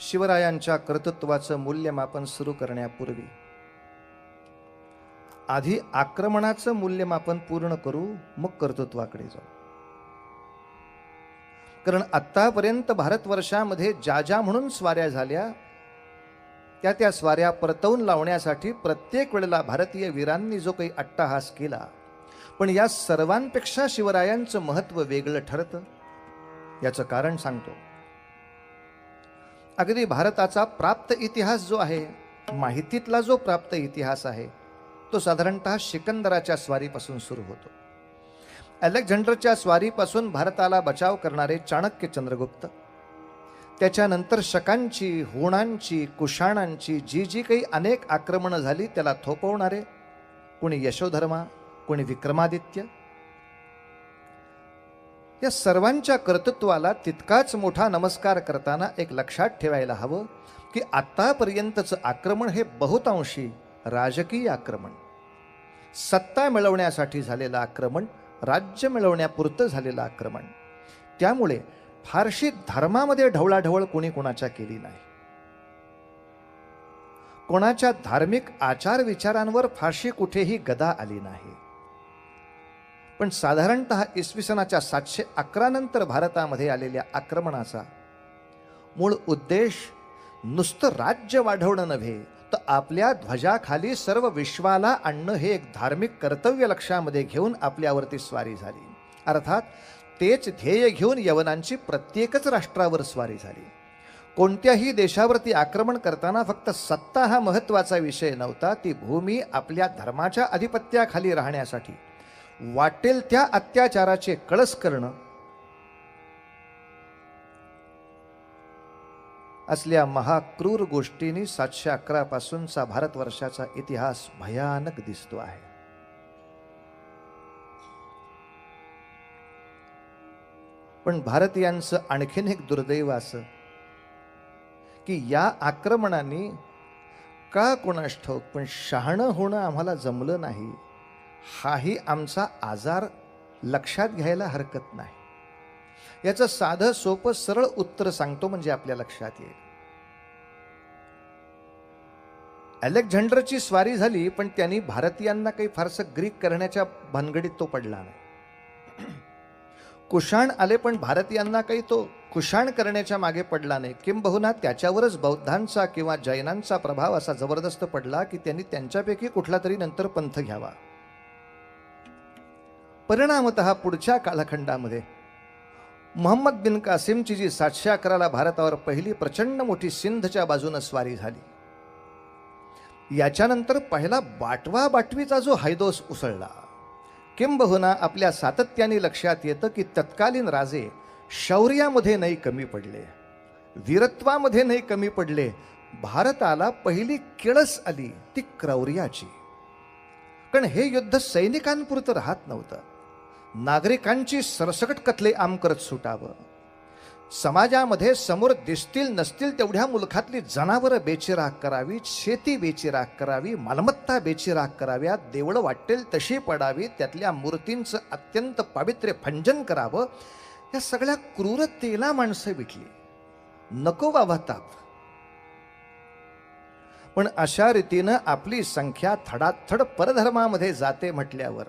शिवरायांच्या कर्तृत्वाचं मूल्यमापन सुरू करण्यापूर्वी आधी आक्रमणाचं मूल्यमापन पूर्ण करू, मग कर्तृत्वाकडे जाऊ. कारण आतापर्यंत भारतवर्षामध्ये ज्या ज्या म्हणून स्वाऱ्या झाल्या त्या स्वाऱ्या परतवून लावण्यासाठी प्रत्येक वेळेला भारतीय वीरांनी जो काही अट्टहास केला, पण या सर्वांपेक्षा शिवरायांचं महत्त्व वेगळं ठरतं. याचं कारण सांगतो. अगदी भारताचा प्राप्त इतिहास जो आहे, माहितीतला जो प्राप्त इतिहास आहे, तो साधारणतः सिकंदराच्या स्वारीपासून सुरू होतो. अलेक्झांडरच्या स्वारीपासून भारताला बचाव करणारे चाणक्य चंद्रगुप्त, त्याच्यानंतर शकांची, हुणांची, कुशाणांची जी जी काही अनेक आक्रमणं झाली त्याला थोपवणारे कोणी यशोधर्मा, कोणी विक्रमादित्य, या सर्वांच्या कर्तृत्वाला तितकाच मोठा नमस्कार करताना एक लक्षात ठेवायला हवं की आतापर्यंतचं आक्रमण हे बहुतांशी राजकीय आक्रमण, सत्ता मिळवण्यासाठी झालेलं आक्रमण, राज्य मिळवण्यापुरतं झालेलं आक्रमण. त्यामुळे फारशी धर्मामध्ये ढवळाढवळ कोणी कोणाच्या केली नाही. कोणाच्या धार्मिक आचार विचारांवर फारशी कुठेही गदा आली नाही. पण साधारणतः इसवी सनाच्या 711 नंतर भारतामध्ये आलेल्या आक्रमणाचा मूळ उद्देश नुसतं राज्य वाढवणं नव्हे, तर आपल्या ध्वजाखाली सर्व विश्वाला आणणं हे एक धार्मिक कर्तव्य लक्षामध्ये घेऊन आपल्यावरती स्वारी झाली. अर्थात तेच ध्येय घेऊन यवनांची प्रत्येकच राष्ट्रावर स्वारी झाली. कोणत्याही देशावरती आक्रमण करताना फक्त सत्ता हा महत्त्वाचा विषय नव्हता. ती भूमी आपल्या धर्माच्या अधिपत्याखाली राहण्यासाठी वाटेल त्या अत्याचाराचे कळस करणं असल्या महाक्रूर गोष्टींनी 711 पासूनचा भारतवर्षाचा इतिहास भयानक दिसतो आहे. पण भारतीयांचं आणखीन एक दुर्दैव असं की या आक्रमणाने का कोणास ठाऊक पण शहाणं होणं आम्हाला जमलं नाही, हाही आमचा आजार लक्षात घ्यायला हरकत नाही. याचं साधं सोपं सरळ उत्तर सांगतो म्हणजे आपल्या लक्षात येईल. अलेक्झांडरची स्वारी झाली, पण त्यांनी भारतीयांना काही फारसं ग्रीक करण्याच्या भानगडीत तो पडला नाही. कुशाण आले, पण भारतीयांना काही तो कुशाण करण्याच्या मागे पडला नाही. किंबहुना त्याच्यावरच बौद्धांचा किंवा जैनांचा प्रभाव असा जबरदस्त पडला की त्यांनी त्यांच्यापैकी कुठला तरी नंतर पंथ घ्यावा. परिणामतः पुढच्या कालखंडामध्ये मोहम्मद बिन कासिमची जी 711 भारतावर पहिली प्रचंड मोठी सिंधच्या बाजूने स्वारी झाली, याच्यानंतर पहिला बाटवा बाटवीचा जो हैदोस उसळला. किंबहुना आपल्या सातत्याने लक्षात येतं की तत्कालीन राजे शौर्यामध्ये नाही कमी पडले, वीरत्वामध्ये नाही कमी पडले. भारताला पहिली किळस आली ती क्रौर्याची. कारण हे युद्ध सैनिकांपुरतं राहत नव्हतं. नागरिकांची सरसकट कत्ले आम करत सुटावं. समाजामध्ये समोर दिसतील नसतील तेवढ्या मुलखातली जनावरं बेचिराख करावी, शेती बेचिराख करावी, मालमत्ता बेचिराख कराव्या, देवळं वाटेल तशी पडावी, त्यातल्या मूर्तींचं अत्यंत पावित्र्य भंजन करावं. या सगळ्या क्रूरतेला माणसं विटली. नको बाबा ताप. पण अशा रीतीनं आपली संख्या थडाथड परधर्मामध्ये जाते म्हटल्यावर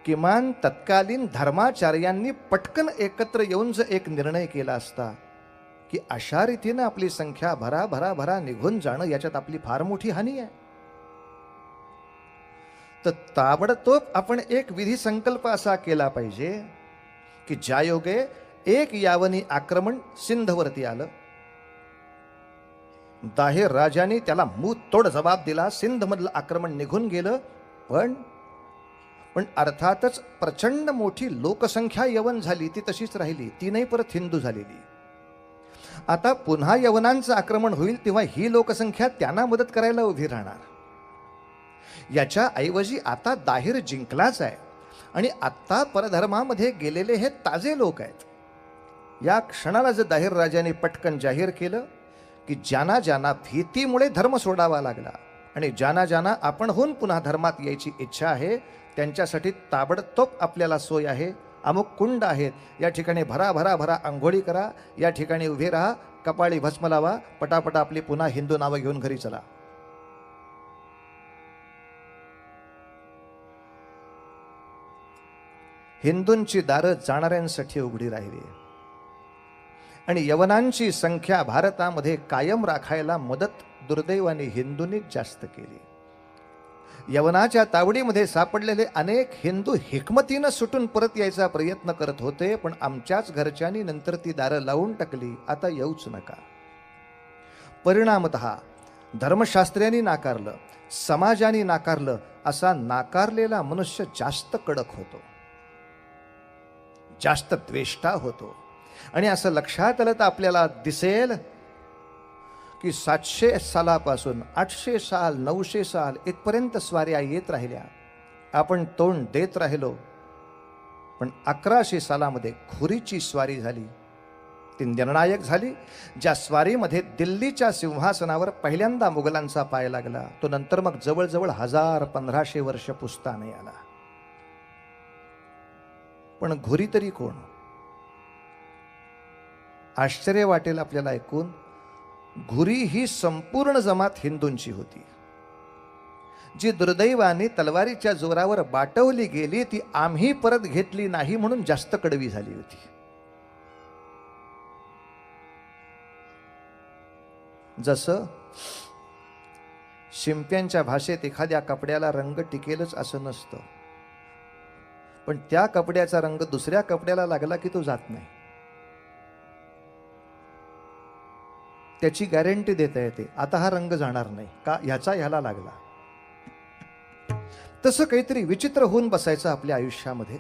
किमान तत्कालीन धर्माचार्यांनी पटकन एकत्र येऊन जर एक निर्णय केला असता की अशा रीतीनं आपली संख्या भरा निघून जाणं याच्यात आपली फार मोठी हानी आहे, तर ताबडतोब आपण एक विधी संकल्प असा केला पाहिजे की ज्या योगे एक यावनी आक्रमण सिंधवरती आलं, दाहिर राजांनी त्याला मुतोड जबाब दिला, सिंधमधलं आक्रमण निघून गेलं. पण अर्थातच प्रचंड मोठी लोकसंख्या यवन झाली, ती तशीच राहिली, ती नाही परत हिंदू झालेली. आता पुन्हा यवनांचं आक्रमण होईल तेव्हा ही लोकसंख्या त्यांना मदत करायला उभी राहणार. याच्या ऐवजी आता दाहिर जिंकलाच आहे आणि आत्ता परधर्मामध्ये गेलेले हे ताजे लोक आहेत. या क्षणाला जर दाहिर राजाने पटकन जाहीर केलं की ज्यांना ज्यांना भीतीमुळे धर्म सोडावा लागला आणि ज्यांना ज्यांना आपणहून पुन्हा धर्मात यायची इच्छा आहे त्यांच्यासाठी ताबडतोब आपल्याला सोय आहे, अमुक कुंड आहेत, या ठिकाणी भरा भरा भरा आंघोळी करा, या ठिकाणी उभे राहा, कपाळी भस्म लावा, पटापटा आपली पुन्हा हिंदू नावं घेऊन घरी चला. हिंदूंची दारं जाणाऱ्यांसाठी उघडी राहिली आणि यवनांची संख्या भारतामध्ये कायम राखायला मदत दुर्दैवाने हिंदूंनीच जास्त केली. यवनाच्या तावडीमध्ये सापडलेले अनेक हिंदू हिकमतीनं सुटून परत यायचा प्रयत्न करत होते, पण आमच्याच घरच्यांनी नंतर ती दारं लावून टाकली, आता येऊच नका. परिणामतः धर्मशास्त्र्यांनी नाकारलं, समाजाने नाकारलं, असा नाकारलेला मनुष्य जास्त कडक होतो, जास्त द्वेष्टा होतो. आणि असं लक्षात आलं तर आपल्याला दिसेल की 700 सालापासून 800 साल 900 साल इथपर्यंत स्वाऱ्या येत राहिल्या, आपण तोंड देत राहिलो, पण 1100 सालामध्ये खुरीची स्वारी झाली, ती निर्णायक झाली. ज्या स्वारीमध्ये दिल्लीच्या सिंहासनावर पहिल्यांदा मुघलांचा पाय लागला, तो नंतर मग जवळजवळ 1000-1500 वर्ष पुसता नाही आला. पण घोरी तरी कोण? आश्चर्य वाटेल आपल्याला ऐकून, घुरी ही संपूर्ण जमात हिंदूंची होती, जी दुर्दैवाने तलवारीच्या जोरावर बाटवली गेली, ती आम्ही परत घेतली नाही म्हणून जास्त कडवी झाली होती. जसं शिंप्यांच्या भाषेत एखाद्या कपड्याला रंग टिकेलच असं नसतं, पण त्या कपड्याचा रंग दुसऱ्या कपड्याला लागला की तो जात नाही, त्याची गॅरंटी देता येते, आता हा रंग जाणार नाही का, ह्याचा ह्याला लागला. तसं काहीतरी विचित्र होऊन बसायचं आपल्या आयुष्यामध्ये.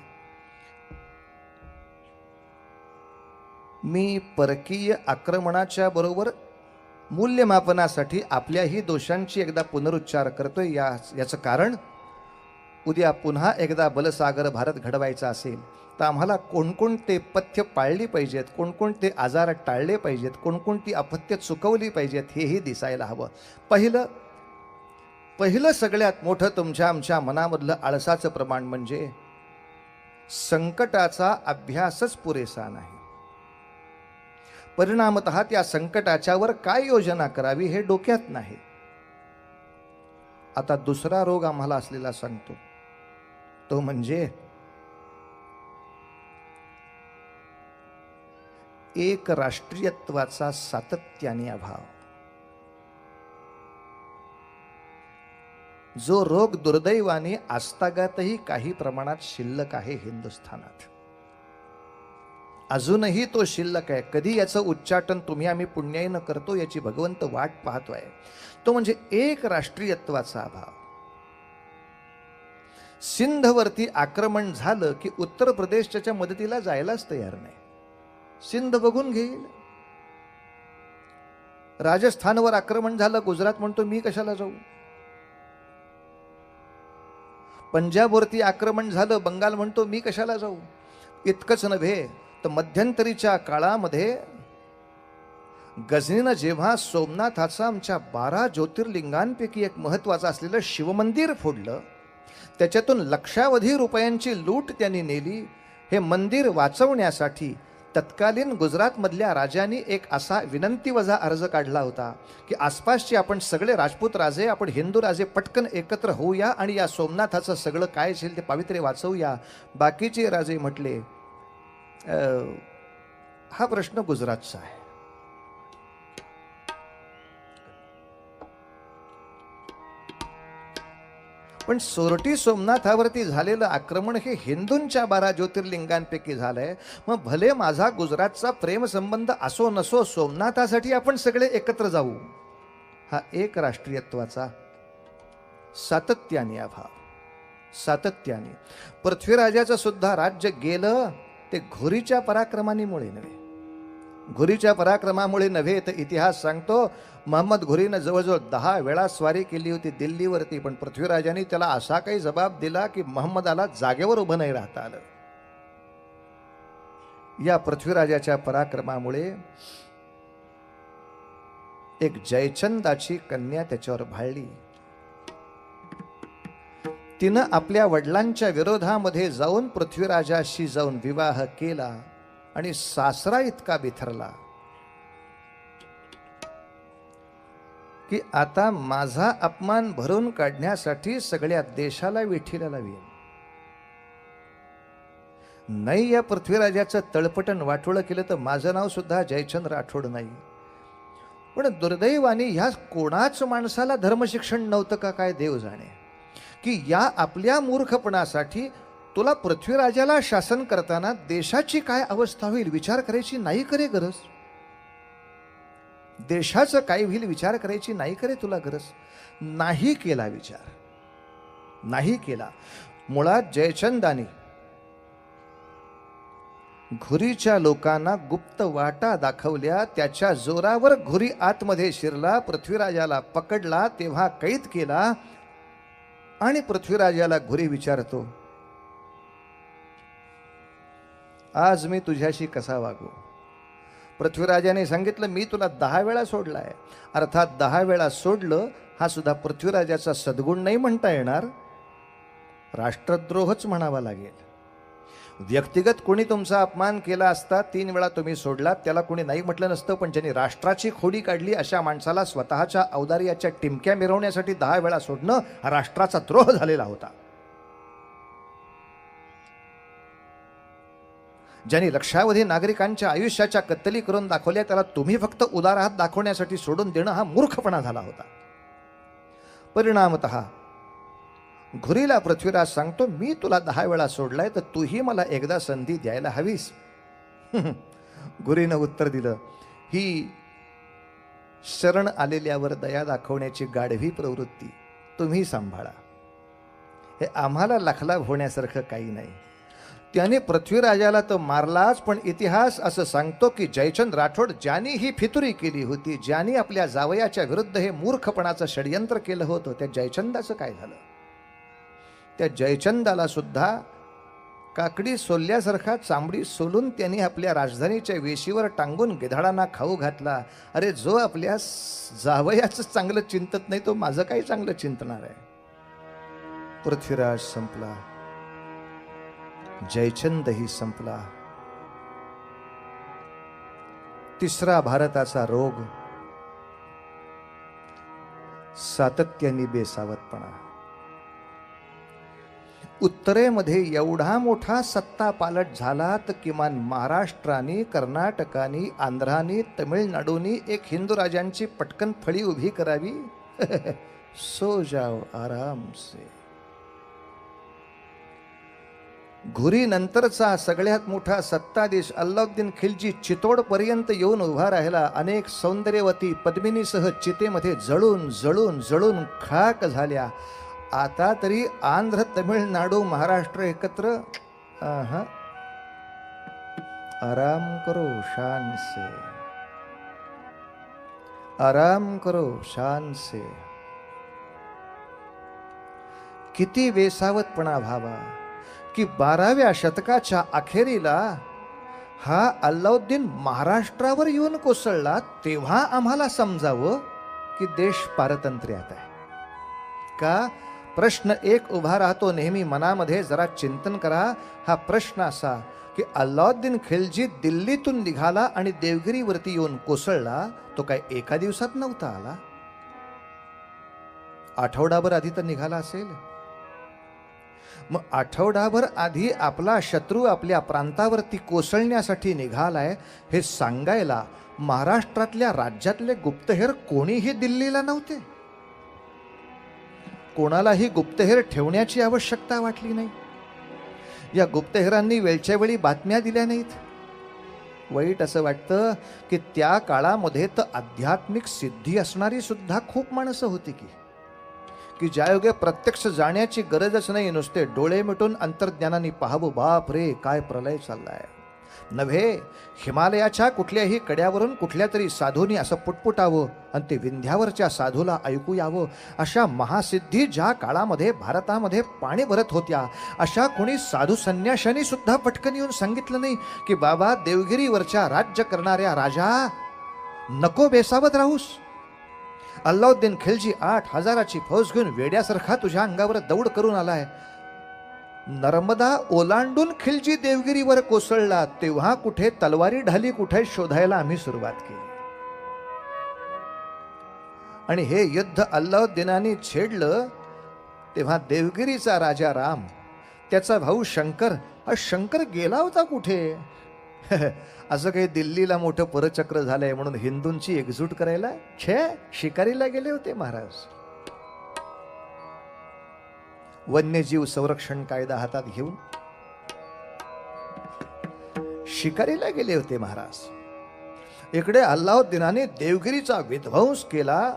मी परकीय आक्रमणाच्या बरोबर मूल्यमापनासाठी आपल्याही दोषांची एकदा पुनरुच्चार करतोय. याचं कारण, उद्या पुन्हा एकदा बलसागर भारत घडवायचा असेल तर आम्हाला कोणकोणते पथ्य पाळली पाहिजेत, कोणकोणते आजार टाळले पाहिजेत, कोणकोणती अपथ्य चुकवली पाहिजेत, हेही दिसायला हवं. पहिलं सगळ्यात मोठं तुमच्या आमच्या मनामधलं आळसाचं प्रमाण म्हणजे संकटाचा अभ्यासच पुरेसा नाही. परिणामतः त्या संकटाच्यावर काय योजना करावी हे डोक्यात नाही. आता दुसरा रोग आम्हाला असलेला सांगतो, तो म्हणजे एक राष्ट्रीयत्वाचा सातत्याने अभाव. जो रोग दुर्दैवाने आजतागातही काही प्रमाणात शिल्लक आहे हिंदुस्थानात, अजूनही तो शिल्लक आहे. कधी याचं उच्चाटन तुम्ही आम्ही पुण्याईनं करतो याची भगवंत वाट पाहतोय. तो म्हणजे एक राष्ट्रीयत्वाचा अभाव. सिंधवरती आक्रमण झालं की उत्तर प्रदेश त्याच्या मदतीला जायलाच तयार नाही. सिंध बघून घेईल. राजस्थानवर आक्रमण झालं, गुजरात म्हणतो मी कशाला जाऊ. पंजाबवरती आक्रमण झालं, बंगाल म्हणतो मी कशाला जाऊ. इतकंच नव्हे तर मध्यंतरीच्या काळामध्ये गझनीनं जेव्हा सोमनाथाचा आमच्या 12 ज्योतिर्लिंगांपैकी एक महत्वाचं असलेलं शिवमंदिर फोडलं, त्याच्यातून लक्षावधी रुपयांची लूट त्यांनी नेली. हे मंदिर वाचवण्यासाठी तत्कालीन गुजरातमधल्या राजांनी एक असा विनंतीवजा अर्ज काढला होता की आसपासचे आपण सगळे राजपूत राजे, आपण हिंदू राजे पटकन एकत्र होऊया आणि या सोमनाथाचं सगळं काय असेल ते पावित्र्य वाचवूया. बाकीचे राजे म्हटले हा प्रश्न गुजरातचा आहे. पण सोरटी सोमनाथावरती झालेलं आक्रमण हे हिंदूंच्या 12 ज्योतिर्लिंगांपैकी झालंय. मग भले माझा गुजरातचा प्रेमसंबंध असो नसो, सोमनाथासाठी आपण सगळे एकत्र जाऊ. हा एक राष्ट्रीयत्वाचा सातत्याने अभाव. सातत्याने पृथ्वीराजाचं सुद्धा राज्य गेलं ते घोरीच्या पराक्रमामुळे नव्हे. घोरीच्या पराक्रमामुळे नव्हे तर इतिहास सांगतो महम्मद घोरीनं जवळजवळ 10 वेळा स्वारी केली होती दिल्लीवरती, पण पृथ्वीराजांनी त्याला असा काही जबाब दिला की महम्मदाला जागेवर उभं नाही राहता आलं. या पृथ्वीराजाच्या पराक्रमामुळे एक जयचंदाची कन्या त्याच्यावर भाळली. तिनं आपल्या वडिलांच्या विरोधामध्ये जाऊन पृथ्वीराजाशी जाऊन विवाह केला आणि सासरा इतका बिथरला की आता माझा अपमान भरून काढण्यासाठी सगळ्या देशाला विठीला लावीन. नाही या पृथ्वीराजाचं तळपटण वाटोळं केलं तर माझं नाव सुद्धा जयचंद राठोड नाही. पण दुर्दैवाने ह्या कोणाच माणसाला धर्मशिक्षण नव्हतं का काय देव जाणे, की या आपल्या मूर्खपणासाठी तुला पृथ्वीराजाला शासन करताना देशाची काय अवस्था होईल विचार करायची नाही करे गरज. देशाचं काय होईल विचार करायची नाही करे तुला गरज. नाही केला विचार, नाही केला. मुळात जयचंदानी घुरीच्या लोकांना गुप्त वाटा दाखवल्या. त्याच्या जोरावर घुरी आतमध्ये शिरला, पृथ्वीराजाला पकडला, तेव्हा कैद केला आणि पृथ्वीराजाला घुरी विचारतो, आज मी तुझ्याशी कसा वागू. पृथ्वीराजाने सांगितलं, मी तुला 10 वेळा सोडलाय. अर्थात 10 वेळा सोडलं हा सुद्धा पृथ्वीराजाचा सद्गुण नाही म्हणता येणार, राष्ट्रद्रोहच म्हणावा लागेल. व्यक्तिगत कोणी तुमचा अपमान केला असता 3 वेळा तुम्ही सोडलात, त्याला कोणी नाही म्हटलं नसतं. पण ज्यांनी राष्ट्राची खोडी काढली अशा माणसाला स्वतःच्या औदार्याच्या टिमक्या मिरवण्यासाठी 10 वेळा सोडणं हा राष्ट्राचा द्रोह झालेला होता. ज्यांनी लक्षावधी नागरिकांच्या आयुष्याच्या कत्तली करून दाखवल्या त्याला तुम्ही फक्त उदार हात दाखवण्यासाठी सोडून देणं हा मूर्खपणा झाला होता. परिणामतः घुरीला पृथ्वीराज सांगतो, मी तुला 10 वेळा सोडलाय तर तूही मला एकदा संधी द्यायला हवीस. घुरीनं उत्तर दिलं, ही शरण आलेल्यावर दया दाखवण्याची गाढवी प्रवृत्ती तुम्ही सांभाळा, हे आम्हाला लाखलाभ होण्यासारखं काही नाही. त्याने पृथ्वीराजाला तर मारलाच, पण इतिहास असं सांगतो की जयचंद राठोड ज्यांनी ही फितुरी केली होती, ज्यांनी आपल्या जावयाच्या विरुद्ध हे मूर्खपणाचं षडयंत्र केलं होतं, त्या जयचंदाचं काय झालं. त्या जयचंदाला सुद्धा काकडी सोलल्यासारखा चांबडी सोलून त्यांनी आपल्या राजधानीच्या वेशीवर टांगून गिधाडांना खाऊ घातला. अरे जो आपल्या जावयाचं चांगलं चिंतत नाही तो माझं काही चांगलं चिंतणार आहे. पृथ्वीराज संपला, जयचंदही संपला. तिसरा भारताचा रोग, सातत्याने बेसावतपणा. उत्तरेमध्ये एवढा मोठा सत्ता पालट झाला तर किमान महाराष्ट्राने, कर्नाटकाने, आंध्राने, तमिळनाडूनी एक हिंदू राजांची पटकन फळी उभी करावी. सो जाओ आराम से. घुरी नंतरचा सगळ्यात मोठा सत्ताधीश अल्लाउद्दीन खिलजी चितोड पर्यंत येऊन उभा राहिला. अनेक सौंदर्यवती पद्मिनीसह चितेमध्ये जळून जळून जळून खाक झाल्या. आता तरी आंध्र, तमिळनाडू, महाराष्ट्र एकत्र. आराम करो शान से, आराम करो शान से. किती वेसावतपणा व्हावा की 12व्या शतकाच्या अखेरीला हा अल्लाउद्दीन महाराष्ट्रावर येऊन कोसळला, तेव्हा आम्हाला समजावं की देश पारतंत्र्यात आहे का. प्रश्न एक उभा राहतो नेहमी मनामध्ये, जरा चिंतन करा. हा प्रश्न असा की अल्लाउद्दीन खिलजी दिल्लीतून निघाला आणि देवगिरीवरती येऊन कोसळला, तो काय एका दिवसात नव्हता आला, आठवडाभर आधी तर निघाला असेल. मग आठवडाभर आधी आपला शत्रू आपल्या प्रांतावरती कोसळण्यासाठी निघालाय हे सांगायला महाराष्ट्रातल्या राज्यातले गुप्तहेर कोणीही दिल्लीला नव्हते. कोणालाही गुप्तहेर ठेवण्याची आवश्यकता वाटली नाही. या गुप्तहेरांनी वेळच्या वेळी बातम्या दिल्या नाहीत. वाईट असं वाटतं की त्या काळामध्ये तर आध्यात्मिक सिद्धी असणारी सुद्धा खूप माणसं होती की ज्यायोगे प्रत्यक्ष जाण्याची गरजच नाही, नुसते डोळे मिटून अंतर्ज्ञानाने पाहावं, बाप रे काय प्रलय चाललाय. नव्हे, हिमालयाच्या कुठल्याही कड्यावरून कुठल्या तरी साधूनी असं पुटपुटावं आणि ते विंध्यावरच्या साधूला ऐकू यावं. अशा महासिद्धी ज्या काळामध्ये भारतामध्ये पाणी भरत होत्या, अशा कोणी साधू संन्याशांनी सुद्धा पटकन येऊन सांगितलं नाही की बाबा देवगिरीवरच्या राज्य करणाऱ्या राजा नको बेसावत राहूस. अल्लाउद्दीन खिलजी 8,000ची फौज घेऊन वेड्यासारखा तुझ्या अंगावर दौड करून आलाय. नर्मदा ओलांडून खिलजी देवगिरीवर कोसळला तेव्हा कुठे तलवारी ढाली कुठे शोधायला आम्ही सुरुवात केली. आणि हे युद्ध अल्लाउद्दीनाने छेडलं तेव्हा देवगिरीचा राजा राम, त्याचा भाऊ शंकर, हा शंकर गेला होता कुठे? असं काही दिल्लीला मोठं परचक्र झालंय म्हणून हिंदूंची एकजूट करायला शिकारीला गेले होते महाराज. वन्यजीव संरक्षण कायदा हातात घेऊन शिकारीला गेले होते महाराज. इकडे अल्लाउद्दीनाने देवगिरीचा विध्वंस केला.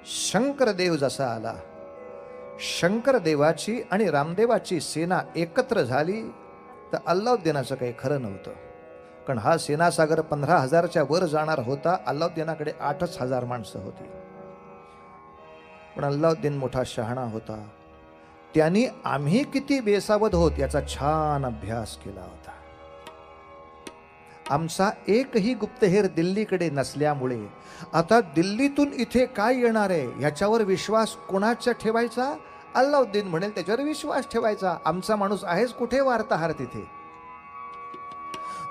शंकरदेव जसा आला, शंकरदेवाची आणि रामदेवाची सेना एकत्र झाली तर अल्लाउद्दीनाचं काही खरं नव्हतं. कारण हा सेनासागर 15,000च्या वर जाणार होता. अल्लाउद्दीनाकडे 8,000 माणसं होती. पण अल्लाउद्दीन मोठा शहाणा होता. त्यांनी आम्ही किती बेसावध होत याचा छान अभ्यास केला होता. आमचा एकही गुप्तहेर दिल्लीकडे नसल्यामुळे आता दिल्लीतून इथे काय येणार आहे ह्याच्यावर विश्वास कोणाचा ठेवायचा? अल्लाउद्दीन म्हणेल त्याच्यावर विश्वास ठेवायचा. आमचा माणूस आहेच कुठे वार्ताहर तिथे.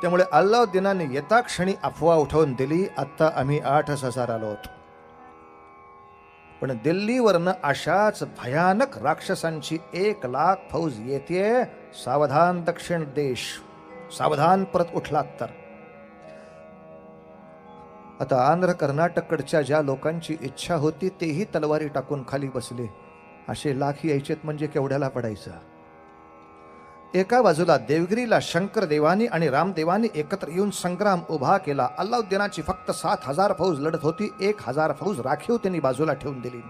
त्यामुळे अल्लाउद्दीनाने येता क्षणी अफवा उठवून दिली, आता आम्ही 8,000 आलोत. पण दिल्लीवरनं अशाच भयानक राक्षसांची 1,00,000 फौज येते. सावधान दक्षिण देश, सावधान परत उठलात तर. आता आंध्र कर्नाटककडच्या ज्या लोकांची इच्छा होती तेही तलवारी टाकून खाली बसले. असे लाख यायचेत म्हणजे केवढ्याला पडायचं. एका बाजूला देवगिरीला शंकरदेवानी आणि रामदेवानी एकत्र येऊन संग्राम उभा केला. अल्लाउद्दीनाची फक्त 7,000 फौज लढत होती. 1,000 फौज राखीव त्यांनी बाजूला ठेवून दिली.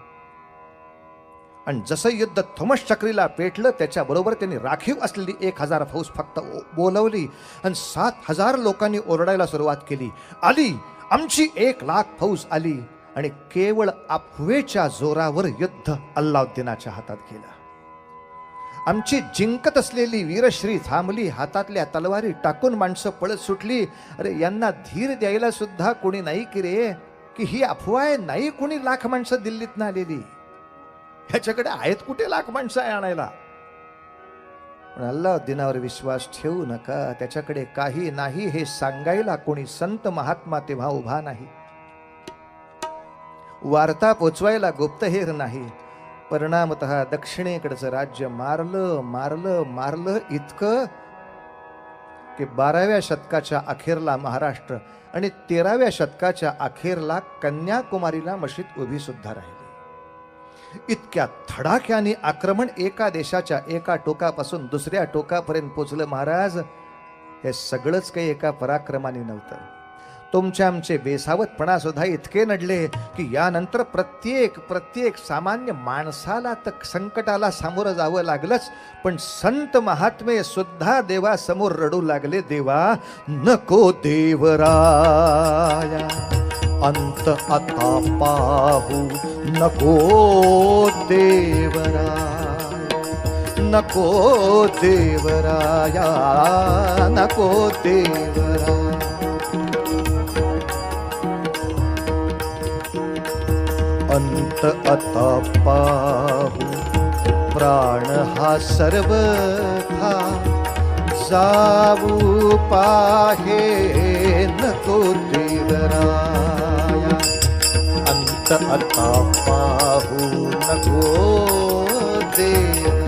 आणि जसं युद्ध थोमस चक्रीला पेटलं त्याच्याबरोबर त्यांनी राखीव असलेली 1,000 फौज फक्त बोलवली आणि 7,000 लोकांनी ओरडायला सुरुवात केली, आली आमची 1,00,000 फौज आली. आणि केवळ अफवेच्या जोरावर युद्ध अल्लाउद्दीनाच्या हातात गेलं. आमची जिंकत असलेली वीरश्री थांबली. हातातल्या तलवारी टाकून माणसं पळत सुटली. अरे यांना धीर द्यायला सुद्धा कोणी नाही की रे, की ही अफवा आहे. नाही कोणी लाख माणसं दिल्लीतनं आलेली. ह्याच्याकडे आहेत कुठे लाख माणसं आणायला? पण अल्लाउद्दीनावर विश्वास ठेवू नका. त्याच्याकडे काही नाही हे सांगायला कोणी संत महात्मा तेव्हा उभा नाही. वार्ता पोचवायला गुप्तहेर नाही. परिणामतः दक्षिणेकडचं राज्य मारलं मारलं मारलं इतकं की 12व्या शतकाच्या अखेरला महाराष्ट्र आणि 13व्या शतकाच्या अखेरला कन्याकुमारीला मशीद उभी सुद्धा राहिली. इतक्या धडाक्याने आक्रमण एका देशाच्या एका टोकापासून दुसऱ्या टोकापर्यंत पोचलं महाराज. हे सगळंच काही एका पराक्रमाने नव्हतं. तुमचे आमचे बेसावतपणा सुद्धा इतके नडले की यानंतर प्रत्येक सामान्य माणसाला तर संकटाला सामोरं जावं लागलंच. पण संत महात्मे सुद्धा देवासमोर रडू लागले, देवा नको देवराया अंत आता पाहू, नको देवराया, नको देवराया, नको देवराया. अंत आता पाहू, प्राण हा सर्वथा जाऊ पाहे, नको देवराया. अंत आता पाहू, नको देवराया.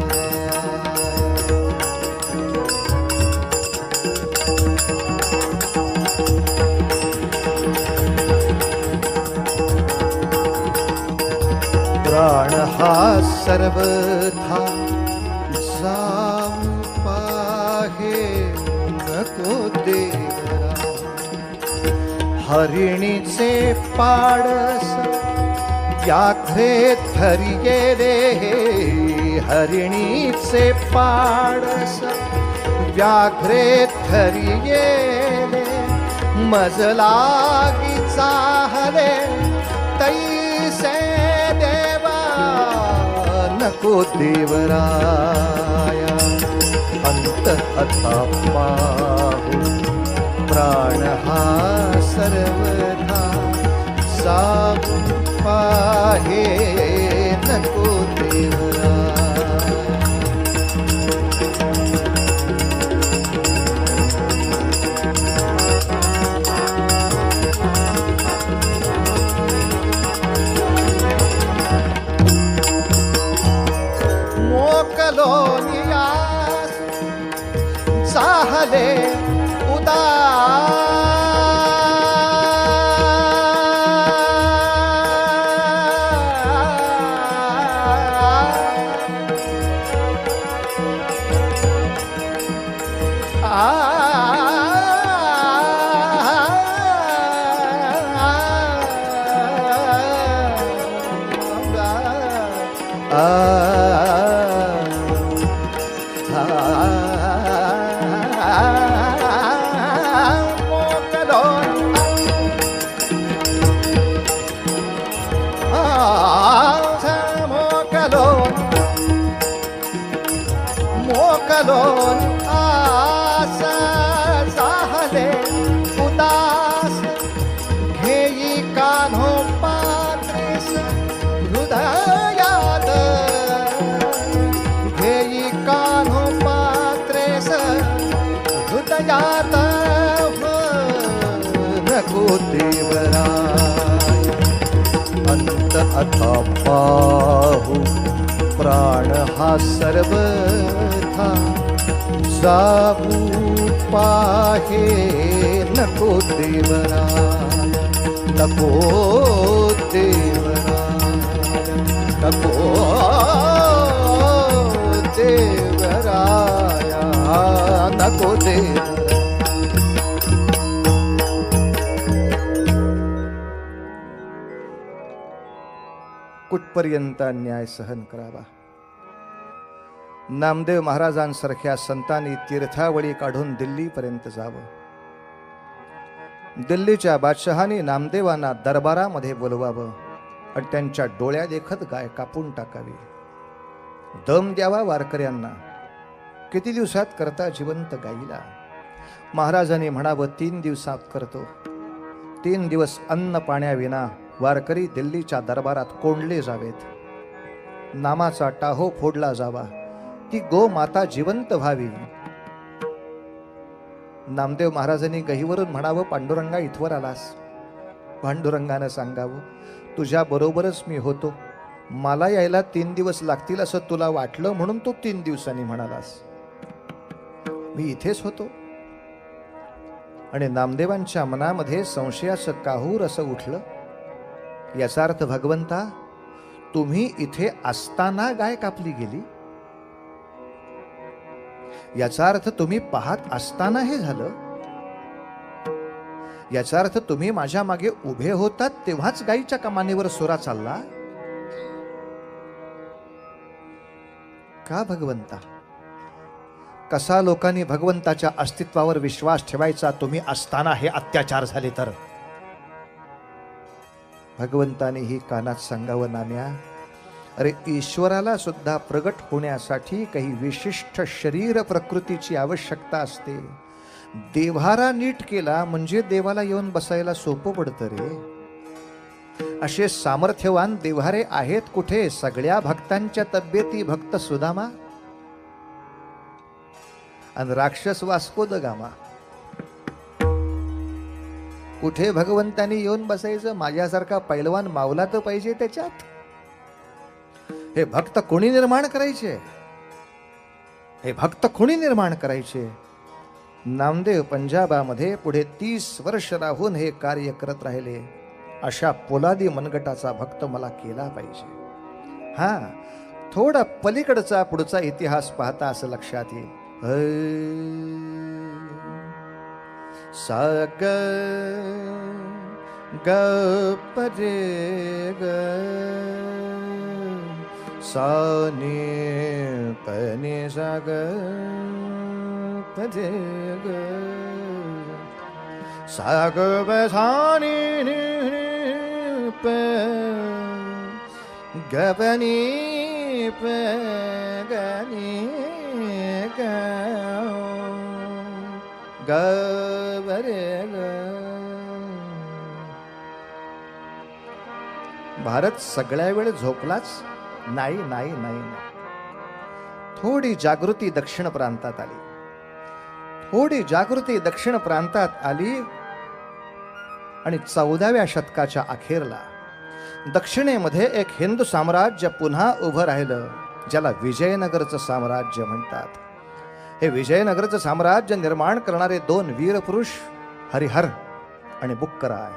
प्राण हा सर्वथा जाऊ पाहे, नको देवराया. हरिणीचे पाडस व्याघ्रे धरिये रे, हरिणीचे पाडस व्याघ्रे धरिये रे. मज लागी चाहले तैसे देवा, नको देवराया. अंत आता पाहू, प्राण हा सर्वथा जाऊ पाहे नको देवरा. मोकलोनियास चाहले मोकलोन आसा झाले उदास घेई कान्हो पात्रेस हृदयात घेई कान्हो पात्रेस हृदयात नको देवराय. अंत अथा पाहू प्राण हा सर्वथा जाऊ पाहे नको देवराय. नको देवराय. नको देवराय. नको देवराय. कुठपर्यंत अन्याय सहन करावा. नामदेव महाराजांसारख्या संतांनी तीर्थावळी काढून दिल्लीपर्यंत जावं. दिल्लीच्या बादशहाने नामदेवांना दरबारामध्ये बोलवावं आणि त्यांच्या डोळ्या देखत गाय कापून टाकावी. दम द्यावा वारकऱ्यांना. किती दिवसात करता जिवंत गाईला. महाराजांनी म्हणावं 3 दिवसात करतो. 3 दिवस अन्न पाण्याविना वारकरी दिल्लीच्या दरबारात कोंडले जावेत. नामाचा टाहो फोडला जावा. ती गो माता जिवंत व्हावी. नामदेव महाराजांनी गहीवरून म्हणावं, पांडुरंगा इथवर आलास. पांडुरंगानं सांगावं, तुझ्या बरोबरच मी होतो. मला यायला 3 दिवस लागतील असं तुला वाटलं म्हणून तो 3 दिवसांनी म्हणालास. मी इथेच होतो. आणि नामदेवांच्या मनामध्ये संशयाचं काहूर असं उठलं. याचा अर्थ भगवंता, तुम्ही इथे असताना गाय कापली गेली. याचा अर्थ तुम्ही पाहत असताना हे झालं. याचा अर्थ तुम्ही माझ्या मागे उभे होतात तेव्हाच गायीच्या कमानीवर सोरा चालला. का भगवंता? कसा लोकांनी भगवंताच्या अस्तित्वावर विश्वास ठेवायचा तुम्ही असताना हे अत्याचार झाले तर? भगवंताने ही कानात सांगावं, नाम्या, अरे ईश्वराला सुद्धा प्रगट होण्यासाठी काही विशिष्ट शरीर प्रकृतीची आवश्यकता असते. देव्हारा नीट केला म्हणजे देवाला येऊन बसायला सोपं पडतं रे. असे सामर्थ्यवान देव्हारे आहेत कुठे? सगळ्या भक्तांच्या तब्येती भक्त सुदामा आणि राक्षस वास्को द गामा. कुठे भगवंतानी येऊन बसायचं? माझ्यासारखा पैलवान मावला तर पाहिजे त्याच्यात. हे भक्त कोणी निर्माण करायचे? हे भक्त कोणी निर्माण करायचे? नामदेव पंजाबामध्ये पुढे 30 वर्ष राहून हे कार्य करत राहिले. अशा पोलादी मनगटाचा भक्त मला केला पाहिजे. हा, थोडा पलीकडचा पुढचा इतिहास पाहता असं लक्षात येईल. साग ग परे ग साने पने साग परे ग साग बसानी प गपनी प गनी ग गबरे ग. भारत सगळ्या वेळ झोपलाच नाही नाही नाही नाही. थोडी जागृती दक्षिण प्रांतात आली. थोडी जागृती दक्षिण प्रांतात आली आणि 14व्या शतकाच्या अखेरला दक्षिणेमध्ये एक हिंदू साम्राज्य पुन्हा उभं राहिलं, ज्याला विजयनगरचं साम्राज्य म्हणतात. हे विजयनगरचं साम्राज्य निर्माण करणारे दोन वीरपुरुष हरिहर आणि बुक्कराय,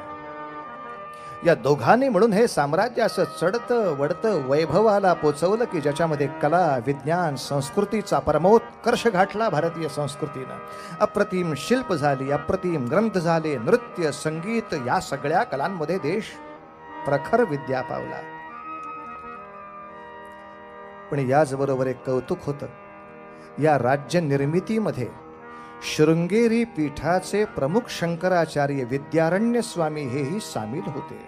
या दोघांनी म्हणून हे साम्राज्य असं चढतं वडतं वैभवाला पोचवलं की ज्याच्यामध्ये कला विज्ञान संस्कृतीचा परमोत्कर्ष गाठला. भारतीय संस्कृतीनं अप्रतिम शिल्प झाली, अप्रतिम ग्रंथ झाले, नृत्य संगीत या सगळ्या कलांमध्ये देश प्रखर विद्या पावला. पण याचबरोबर एक कौतुक होतं, या राज्य निर्मितीमध्ये शृंगेरी पीठाचे प्रमुख शंकराचार्य विद्यारण्य स्वामी हेही सामील होते.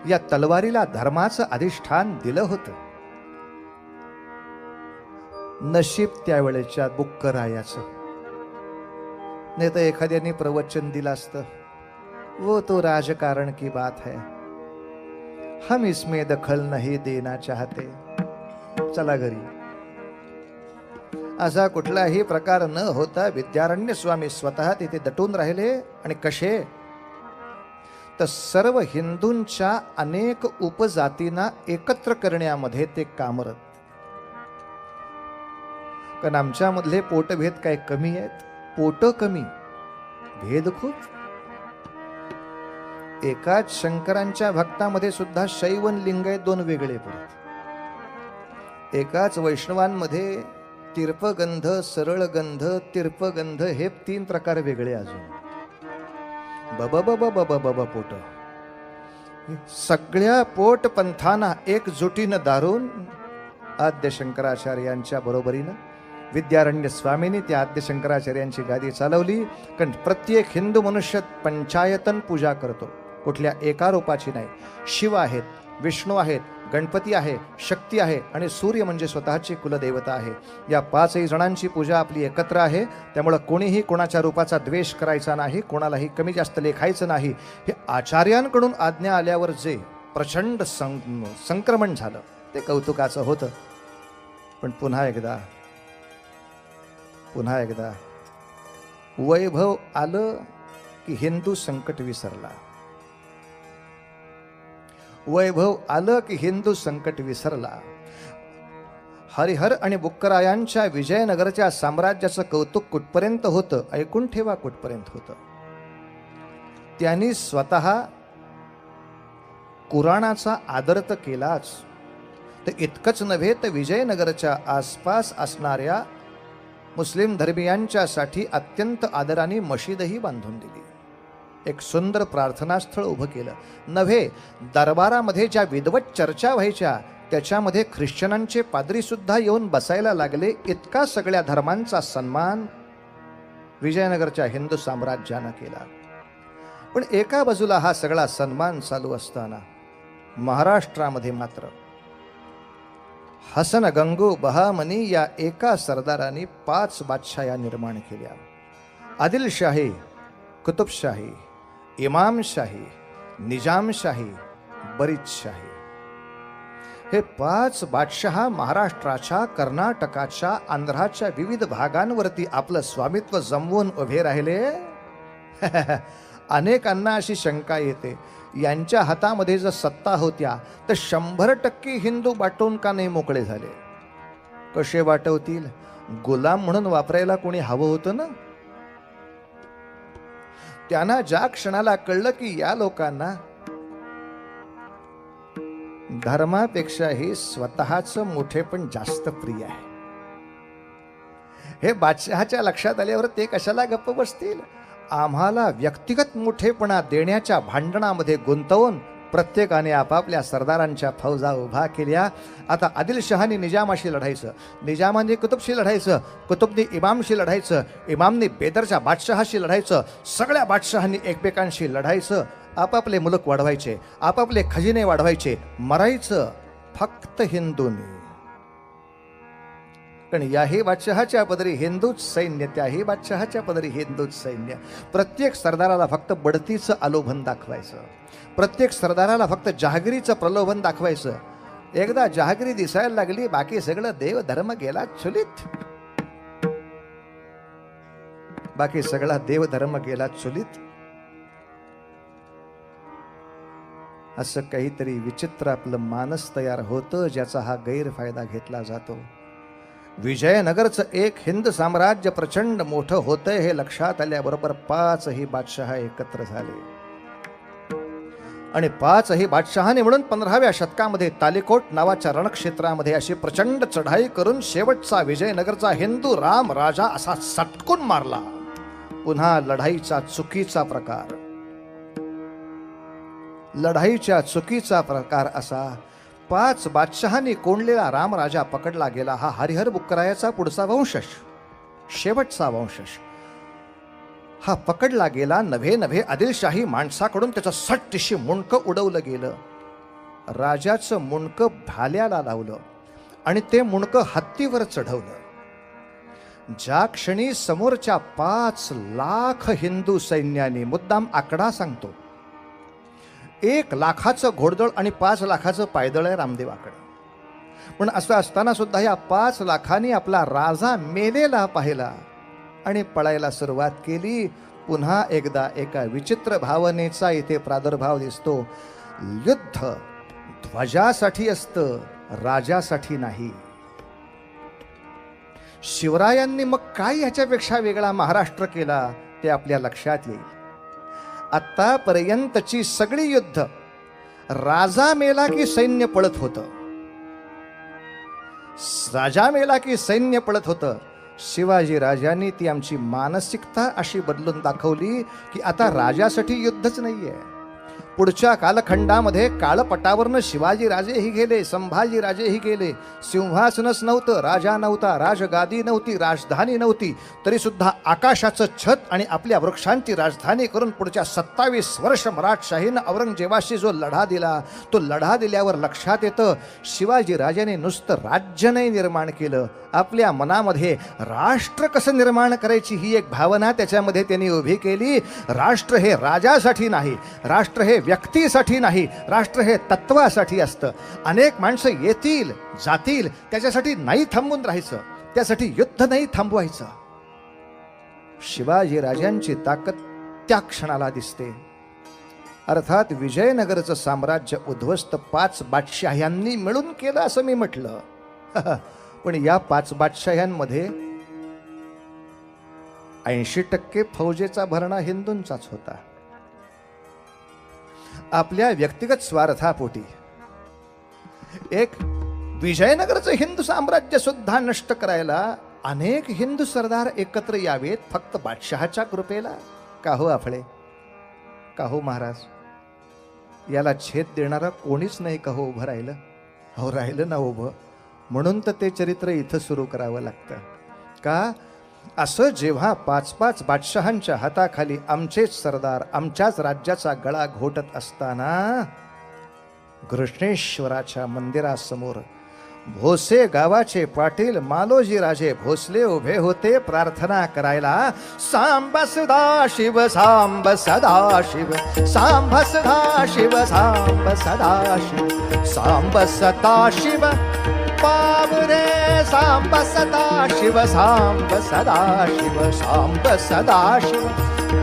या तलवारीला धर्माचं अधिष्ठान दिलं होतं. नशीब त्यावेळेच्या बुक्करायाचं, नाही तर एखाद्याने प्रवचन दिलं असतं, वो तो राजकारण की बात है, हम इसमें दखल नहीं देना चाहते, चला घरी. असा कुठलाही प्रकार न होता विद्यारण्य स्वामी स्वतः तिथे दटून राहिले. आणि कसे तर सर्व हिंदूंच्या अनेक उपजातींना एकत्र करण्यामध्ये ते कामरत. कारण आमच्यामधले पोटभेद काय कमी आहेत? पोट कमी, भेद खूप. एकाच शंकरांच्या भक्तामध्ये सुद्धा शैव आणि लिंगायत दोन वेगळे परत. एकाच वैष्णवांमध्ये तिर्पगंध, सरळगंध, तिर्पगंध हे 3 प्रकार वेगळे. अजून बब पोट. सगळ्या पोट पंथांना एकजुटीनं दारून आद्य शंकराचार्यांच्या बरोबरीनं विद्यारण्य स्वामींनी त्या आद्य शंकराचार्यांची गादी चालवली. कारण प्रत्येक हिंदू मनुष्य पंचायतन पूजा करतो, कुठल्या एका रूपाची नाही. शिव आहेत, विष्णू आहेत, गणपती आहे, शक्ती आहे आणि सूर्य म्हणजे स्वतःची कुलदेवता आहे. या 5ही जणांची पूजा आपली एकत्र आहे. त्यामुळं कोणीही कोणाच्या रूपाचा द्वेष करायचा नाही, कोणालाही कमी जास्त लेखायचं नाही. हे आचार्यांकडून आज्ञा आल्यावर जे प्रचंड संक्रमण झालं ते कौतुकाचं होतं. पण पुन्हा एकदा वैभव आलं की हिंदू संकट विसरला. वैभव आलं की हिंदू संकट विसरला. हरिहर आणि बुक्करायांच्या विजयनगरच्या साम्राज्याचं कौतुक कुठपर्यंत होतं? ऐकून ठेवा, कुठपर्यंत होतं. त्यांनी स्वतः कुराणाचा आदर तर केलाच, तर इतकंच नव्हे तर विजयनगरच्या आसपास असणाऱ्या मुस्लिम धर्मियांच्यासाठी अत्यंत आदराने मशीदही बांधून दिली. एक सुंदर प्रार्थनास्थळ उभं केलं. नव्हे, दरबारामध्ये ज्या विद्वत चर्चा व्हायच्या त्याच्यामध्ये ख्रिश्चनांचे पाद्री सुद्धा येऊन बसायला लागले. इतका सगळ्या धर्मांचा सन्मान विजयनगरच्या हिंदू साम्राज्यानं केला. पण एका बाजूला हा सगळा सन्मान चालू असताना महाराष्ट्रामध्ये मात्र हसन गंगू बहामनी या एका सरदाराने 5 बादशाह्या निर्माण केल्या. आदिलशाही, कुतुबशाही, इमामशाही, निजामशाही, बरीदशाही. हे 5 बादशहा महाराष्ट्राच्या, कर्नाटकाच्या, आंध्राच्या विविध भागांवरती आपलं स्वामित्व जमवून उभे राहिले. अनेकांना अशी शंका येते, यांच्या हातामध्ये जर सत्ता होत्या तर 100% हिंदू वाटून का नाही मोकळे झाले? कसे वाटवतील? गुलाम म्हणून वापरायला कोणी हवं होतं ना. त्यांना ज्या क्षणाला कळलं की या लोकांना धर्मापेक्षाही स्वतःचं मोठेपण जास्त प्रिय आहे, हे बादशहाच्या लक्षात आल्यावर ते कशाला गप्प बसतील? आम्हाला व्यक्तिगत मोठेपणा देण्याच्या भांडणामध्ये गुंतवून प्रत्येकाने आपापल्या सरदारांच्या फौजा उभा केल्या. आता आदिलशहाने निजामाशी लढायचं, निजामाने कुतुबशी लढायचं, कुतुबने इमामशी लढायचं, इमामने बेदरच्या बादशहाशी लढायचं, सगळ्या बादशहांनी एकमेकांशी लढायचं. आपापले मुलक वाढवायचे, आपापले खजिने वाढवायचे, मरायचं फक्त हिंदूंनी. कारण याही बादशहाच्या पदरी हिंदूच सैन्य, त्याही बादशहाच्या पदरी हिंदूच सैन्य. प्रत्येक सरदाराला फक्त बढतीचं आलोभन दाखवायचं, प्रत्येक सरदाराला फक्त जहागिरीचं प्रलोभन दाखवायचं. एकदा जहागिरी दिसायला लागली, बाकी सगळं देव धर्म गेला चुलीत. बाकी सगळा देव धर्म गेला चुलीत. असं काहीतरी विचित्र आपलं मानस तयार होतं, ज्याचा हा गैरफायदा घेतला जातो. विजयनगरचं एक हिंद साम्राज्य प्रचंड मोठं होतंय हे लक्षात आल्याबरोबर 5ही बादशहा एकत्र झाले. आणि 5ही बादशहाने म्हणून 15व्या शतकामध्ये तालिकोट नावाच्या रणक्षेत्रामध्ये अशी प्रचंड चढाई करून शेवटचा विजयनगरचा हिंदू राम राजा असा सटकून मारला. पुन्हा लढाईचा चुकीचा प्रकार, लढाईच्या चुकीचा प्रकार असा 5 बादशहांनी कोंडलेला राम राजा पकडला गेला. हा हरिहर बुक्करायाचा पुढचा वंशज, शेवटचा वंशज हा पकडला गेला. नभे आदिलशाही माणसाकडून त्याचं सट्टिशी मुंडकं उडवलं गेलं. राजाचं मुंडकं भाल्याला लावलं आणि ते मुंडकं हत्तीवर चढवलं. ज्या क्षणी समोरच्या 5 लाख हिंदू सैन्याने, मुद्दाम आकडा सांगतो, 1 लाखाचं घोडदळ आणि 5 लाखाचं पायदळ आहे रामदेवाकडं. पण असं असताना सुद्धा या 5 लाखांनी आपला राजा मेलेला पाहिला आणि पळायला सुरुवात केली. पुन्हा एकदा एका विचित्र भावनेचा इथे प्रादुर्भाव दिसतो. युद्ध ध्वजासाठी असतं, राजासाठी नाही. शिवरायांनी मग काय याच्यापेक्षा वेगळा महाराष्ट्र केला ते आपल्या लक्षात येईल. आतापर्यंतची सगळी युद्ध राजा मेला की सैन्य पळत होतं, राजा मेला की सैन्य पळत होतं. शिवाजी राजांनी ती आमची मानसिकता अशी बदलून दाखवली की आता राजासाठी युद्धच नाहीये. पुढच्या कालखंडामध्ये काळपटावरनं शिवाजी राजेही गेले, संभाजी राजेही गेले. सिंहासनच नव्हतं, राजा नव्हता, राजगादी नव्हती, राजधानी नव्हती, तरी सुद्धा आकाशाचं छत आणि आपल्या वृक्षांची राजधानी करून पुढच्या 27 वर्ष मराठशाहीनं औरंगजेबाशी जो लढा दिला, तो लढा दिल्यावर लक्षात येतं शिवाजी राजाने नुसतं राज्य नाही निर्माण केलं, आपल्या मनामध्ये राष्ट्र कसं निर्माण करायची ही एक भावना त्याच्यामध्ये त्यांनी उभी केली. राष्ट्र हे राजासाठी नाही, राष्ट्र हे व्यक्तीसाठी नाही, राष्ट्र हे तत्वासाठी असतं. अनेक माणसं येतील जातील, त्याच्यासाठी नाही थांबून राहायचं, त्यासाठी युद्ध नाही थांबवायचं. शिवाजी राजांची ताकद त्या क्षणाला दिसते. अर्थात विजयनगरचं साम्राज्य उद्ध्वस्त 5 बादशहांनी मिळून केलं असं मी म्हटलं. पण या 5 बादशहांमध्ये 80% फौजेचा भरणा हिंदूंचाच होता. आपल्या व्यक्तिगत स्वार्थापोटी एक विजयनगरचं हिंदू साम्राज्य सुद्धा नष्ट करायला अनेक हिंदू सरदार एकत्र यावेत फक्त बादशहाच्या कृपेला. का हो आपले, का हो महाराज, याला छेद देणारा कोणीच नाही का हो उभं राहिलं? हो राहिलं ना उभं, म्हणून तर ते चरित्र इथं सुरू करावं लागतं. का असं जेव्हा 5-5 बादशहांच्या हाताखाली आमचेच सरदार आमच्याच राज्याचा गळा घोटत असताना घृष्णेश्वराच्या मंदिरासमोर भोसे गावाचे पाटील मालोजी राजे भोसले उभे होते प्रार्थना करायला. सांब सदा शिव, सांब सदा शिव, सांब सदा शिव, सांब सदा शिव, सांब सदा शिव पावरे, सांब सदा शिव, सांब सदा शिव, सांब सदा शिव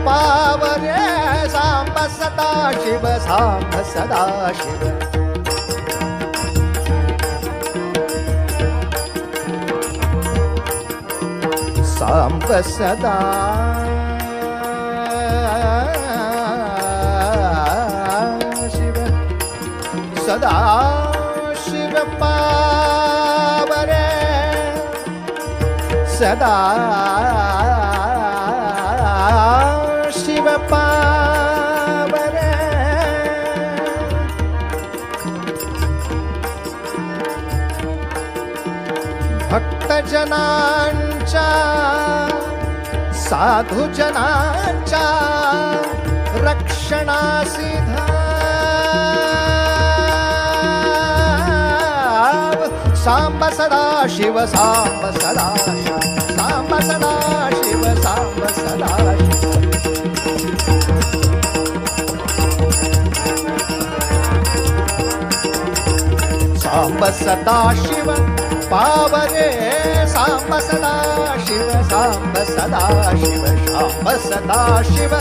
पावरे, सांब सदा शिव, सांब सदा शिव. सांब सदा शिव, सदा शिव पावरे, सदा शिव पावरे. भक्तजनांच्या साधुजनांच्या रक्षणासी धाव, सांब सदा शिव सांब सदा शिव सांब सदा शिव सांब सदा सांब सदा शिव पावरे सांब सदा शिव सांब सदा शिव सांब सदा शिव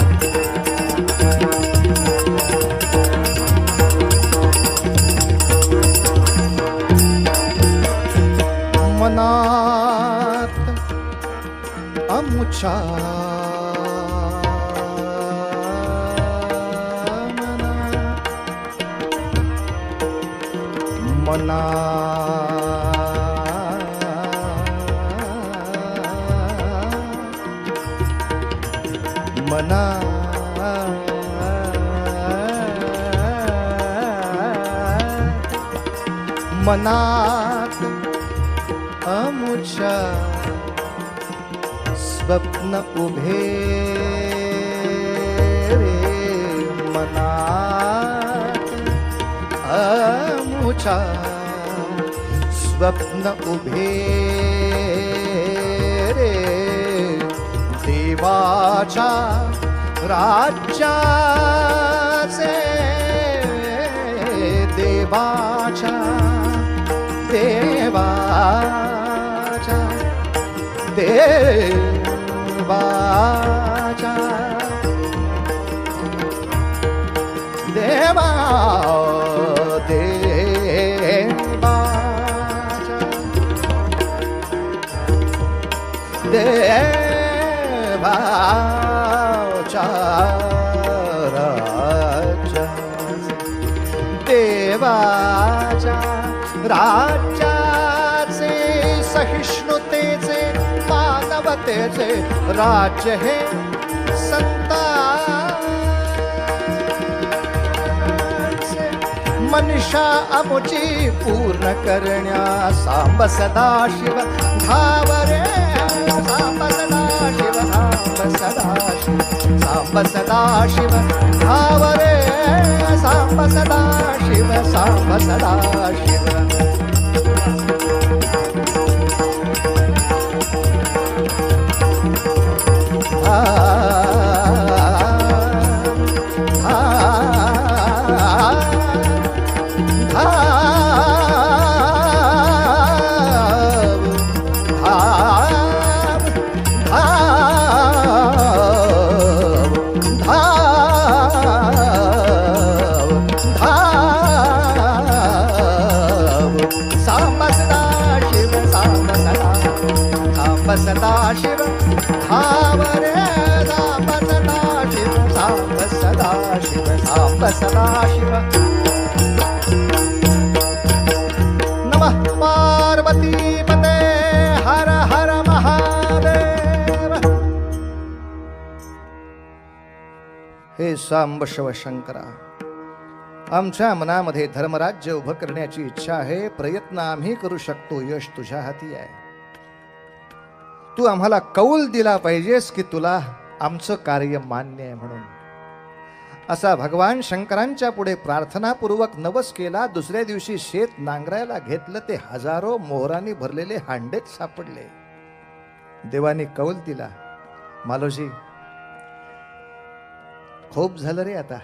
मनात अमुचा मना मना मनात अमुच्या स्वप्न उभे रे मनात अमुच्या स्वप्न उभे रे देवाच्या राज्याचे देवाच्या देवाच्या देवाच्या देवा देवाच्या देवाच्या राज्याचे सहिष्णुतेचे मानवतेचे राज्य हे संतांचे मनीषा अमुची पूर्ण करण्या सांब सदा शिव धावरे सांब सदा शिव सांब सदा शिव सांब सदा शिव धावरे सांब सदा शिव सांब सदा शिव सदा शिव धावरे सांब सदा शिव सांब सदा शिव सांब सदा शिव नमः पार्वती पते हर हर महादेव। हे सांब शिव शंकरा, आमच्या मनामध्ये धर्मराज्य उभं करण्याची इच्छा आहे, प्रयत्न आम्ही करू शकतो, यश तुझ्या हाती आहे। तू आम्हाला कौल दिला पाहिजेस की तुला आमचं कार्य मान्य आहे म्हणून। असा भगवान शंकरांच्या पुढे प्रार्थनापूर्वक नवस केला। दुसऱ्या दिवशी शेत नांगरायला घेतलं, ते हजारो मोहरांनी भरलेले हांडेच सापडले। देवाने कौल दिला, मालोजी खूप झालं रे, आता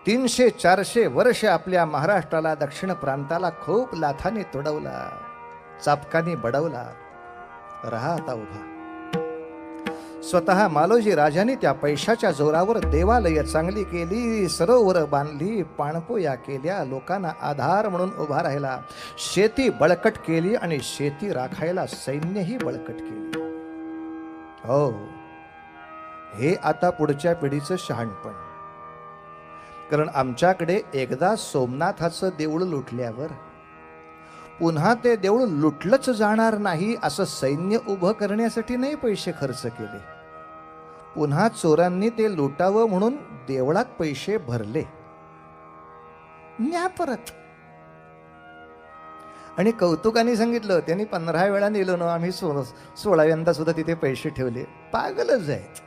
300-400 वर्ष आपल्या महाराष्ट्राला, दक्षिण प्रांताला खूप लाथाने तुडवला, चापकानी बडवला, रहा आता उभा। स्वतः मालोजी राजाने त्या पैशाच्या जोरावर देवालय चांगली केली, सरोवर बांधली, पाणपोया केल्या, लोकांना आधार म्हणून उभा राहिला, शेती बळकट केली आणि शेती राखायला सैन्यही बळकट केली। हो, हे आता पुढच्या पिढीचं शहाणपण। कारण आमच्याकडे एकदा सोमनाथाचं देऊळ लुटल्यावर पुन्हा ते देऊळ लुटलंच जाणार नाही असं सैन्य उभं करण्यासाठी नाही पैसे खर्च केले, पुन्हा चोरांनी ते लुटावं म्हणून देवळात पैसे भरले, न्या परत। आणि कौतुकाने सांगितलं, त्यांनी 15 वेळा नेलो ना, आम्ही 16व्यांदा सुद्धा तिथे पैसे ठेवले, पागलच आहेत।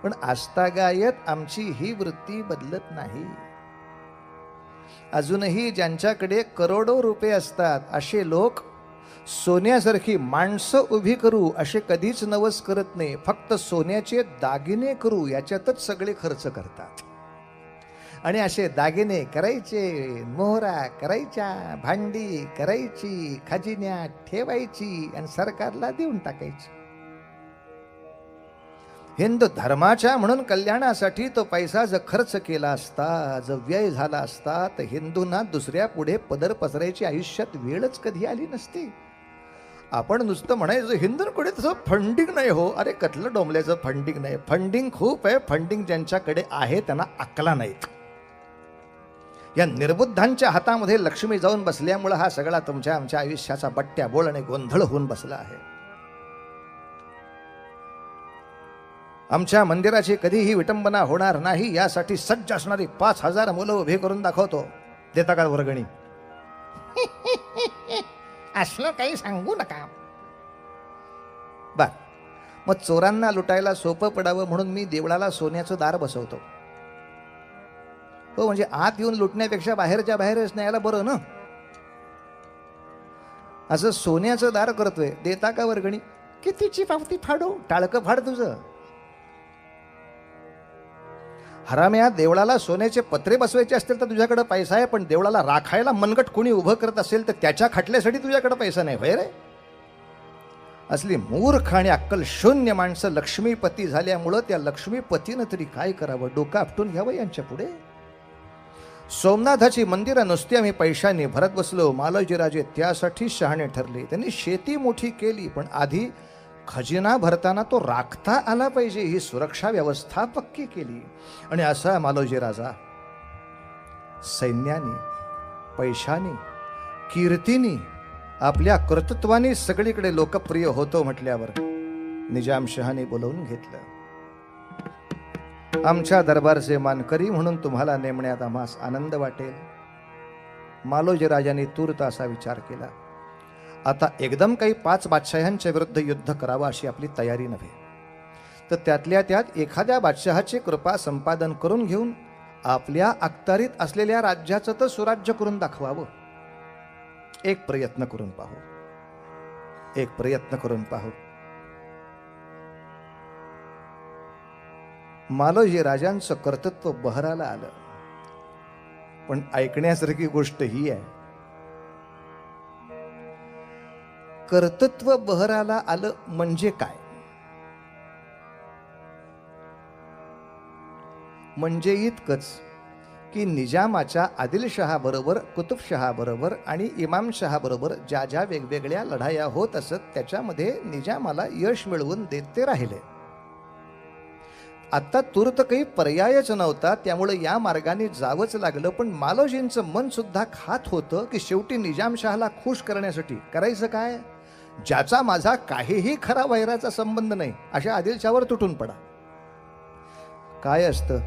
पण आस्थागायत आमची ही वृत्ती बदलत नाही। अजूनही ज्यांच्याकडे करोडो रुपये असतात असे लोक सोन्यासारखी माणसं उभी करू असे कधीच नवस करत नाही. फक्त सोन्याचे दागिने करू याच्यातच सगळे खर्च करतात. आणि असे दागिने करायचे, मोहरा करायच्या, भांडी करायची, खजिन्यात ठेवायची आणि सरकारला देऊन टाकायची. हिंदू धर्माच्या म्हणून कल्याणासाठी तो पैसा जर खर्च केला असता, जर व्यय झाला असता, तर हिंदूंना दुसऱ्या पुढे पदर पसरायची आयुष्यात वेळच कधी आली नसती. आपण नुसतं म्हणायचं हिंदूंकडे तसं फंडिंग नाही हो. अरे कटलं डोंबल्याचं फंडिंग नाही. फंडिंग खूप आहे. फंडिंग ज्यांच्याकडे आहे त्यांना अक्कला नाहीत. या निर्बुद्धांच्या हातामध्ये लक्ष्मी जाऊन बसल्यामुळे हा सगळा तुमच्या आमच्या आयुष्याचा बट्ट्या बोळ आणि गोंधळ होऊन बसला आहे. आमच्या मंदिराची कधीही विटंबना होणार नाही यासाठी सज्ज असणारी 5,000 मुलं उभी करून दाखवतो. देता का वर्गणी? असलं काही सांगू नका. बर, मग चोरांना लुटायला सोपं पडावं म्हणून मी देवळाला सोन्याचं दार बसवतो. हो, म्हणजे आत येऊन लुटण्यापेक्षा बाहेरच्या बाहेरच न्यायला बरं ना. असं सोन्याचं दार करतोय. देता का वर्गणी? कितीची पावती फाडू? टाळकं फाड तुझं. हराम्या, देवळाला सोन्याचे पत्रे बसवायचे असतील तर तुझ्याकडे पैसा आहे, पण देवळाला राखायला मनगट कोणी उभं करत असेल तर त्याच्या खटल्यासाठी तुझ्याकडे पैसा नाही होय रे. असली मूर्ख आणि अक्कल शून्य माणसं लक्ष्मीपती झाल्यामुळं त्या लक्ष्मीपतीनं तरी काय करावं? डोकं आपटून घ्यावं यांच्या पुढे. सोमनाथाची मंदिरं नुसती आम्ही पैशाने भरत बसलो. मालोजीराजे त्यासाठी शहाणे ठरले. त्यांनी शेती मोठी केली, पण आधी खजिना भरताना तो राखता आला पाहिजे ही सुरक्षा व्यवस्था पक्की केली. आणि असा मालोजी राजा सैन्याने, पैशाने, कीर्तीने, आपल्या कर्तृत्वाने सगळीकडे लोकप्रिय होतो म्हटल्यावर निजामशहाने बोलवून घेतलं. आमच्या दरबारचे मानकरी म्हणून तुम्हाला नेमण्यात आम्हास आनंद वाटेल. मालोजी राजाने तूर्त असा विचार केला. आता एकदम काही 5 बादशाहांच्या विरुद्ध युद्ध करावं अशी आपली तयारी नव्हे, तर त्यातल्या त्यात एखाद्या बादशहाची कृपा संपादन करून घेऊन आपल्या अखत्यारीत असलेल्या राज्याचं तर सुराज्य करून दाखवावं. एक प्रयत्न करून पाहू, एक प्रयत्न करून पाहू. मालोजी राजांचं कर्तृत्व बहराला आलं. पण ऐकण्यासारखी गोष्ट ही आहे, कर्तृत्व बहराला आलं म्हणजे काय? म्हणजे इतकंच की निजामाच्या आदिलशहा बरोबर, कुतुबशहा बरोबर आणि इमामशहा बरोबर ज्या ज्या वेगवेगळ्या लढाया होत असत त्याच्यामध्ये निजामाला यश मिळवून देत ते राहिले. आता तूर्त काही पर्यायच नव्हता, त्यामुळे या मार्गाने जावंच लागलं. पण मालोजींचं मन सुद्धा खात होतं की शेवटी निजामशहाला खुश करण्यासाठी करायचं काय? ज्याचा माझा काहीही खरा वैराचा संबंध नाही अशा आदिलशावर तुटून पडा. काय असतं,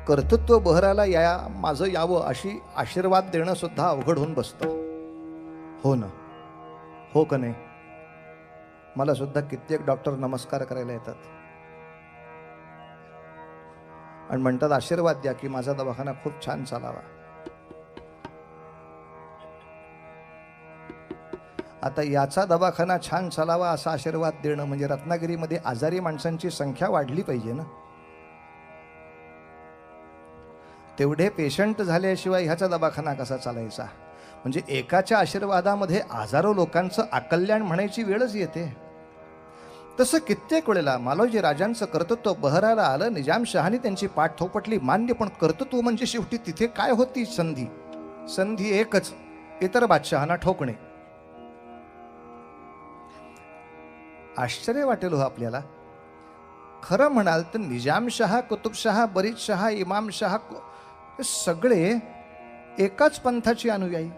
कर्तृत्व बहराला या माझं यावं अशी आशीर्वाद देणं सुद्धा अवघड होऊन बसतं. हो ना, हो का नाही? मला सुद्धा कित्येक डॉक्टर नमस्कार करायला येतात आणि म्हणतात आशीर्वाद द्या की माझा दवाखाना खूप छान चालावा. आता याचा दवाखाना छान चालावा असा आशीर्वाद देणं म्हणजे रत्नागिरीमध्ये आजारी माणसांची संख्या वाढली पाहिजे ना. तेवढे पेशंट झाल्याशिवाय ह्याचा दवाखाना कसा चालायचा? म्हणजे एकाच्या आशीर्वादामध्ये हजारो लोकांचं अकल्याण म्हणायची वेळच येते. तसं कित्येक वेळेला मालोजी राजांचं कर्तृत्व बहराला आलं. निजामशहाने त्यांची पाठ थोपटली, मान्य. पण कर्तृत्व म्हणजे शेवटी तिथे काय होती? संधी. संधी एकच, इतर बादशहांना ठोकणे. आश्चर्य वाटेल हो आपल्याला. खरं म्हणाल तर निजामशहा, कुतुबशहा, बरीदशहा, इमामशहा हे सगळे एकाच पंथाची अनुयायी,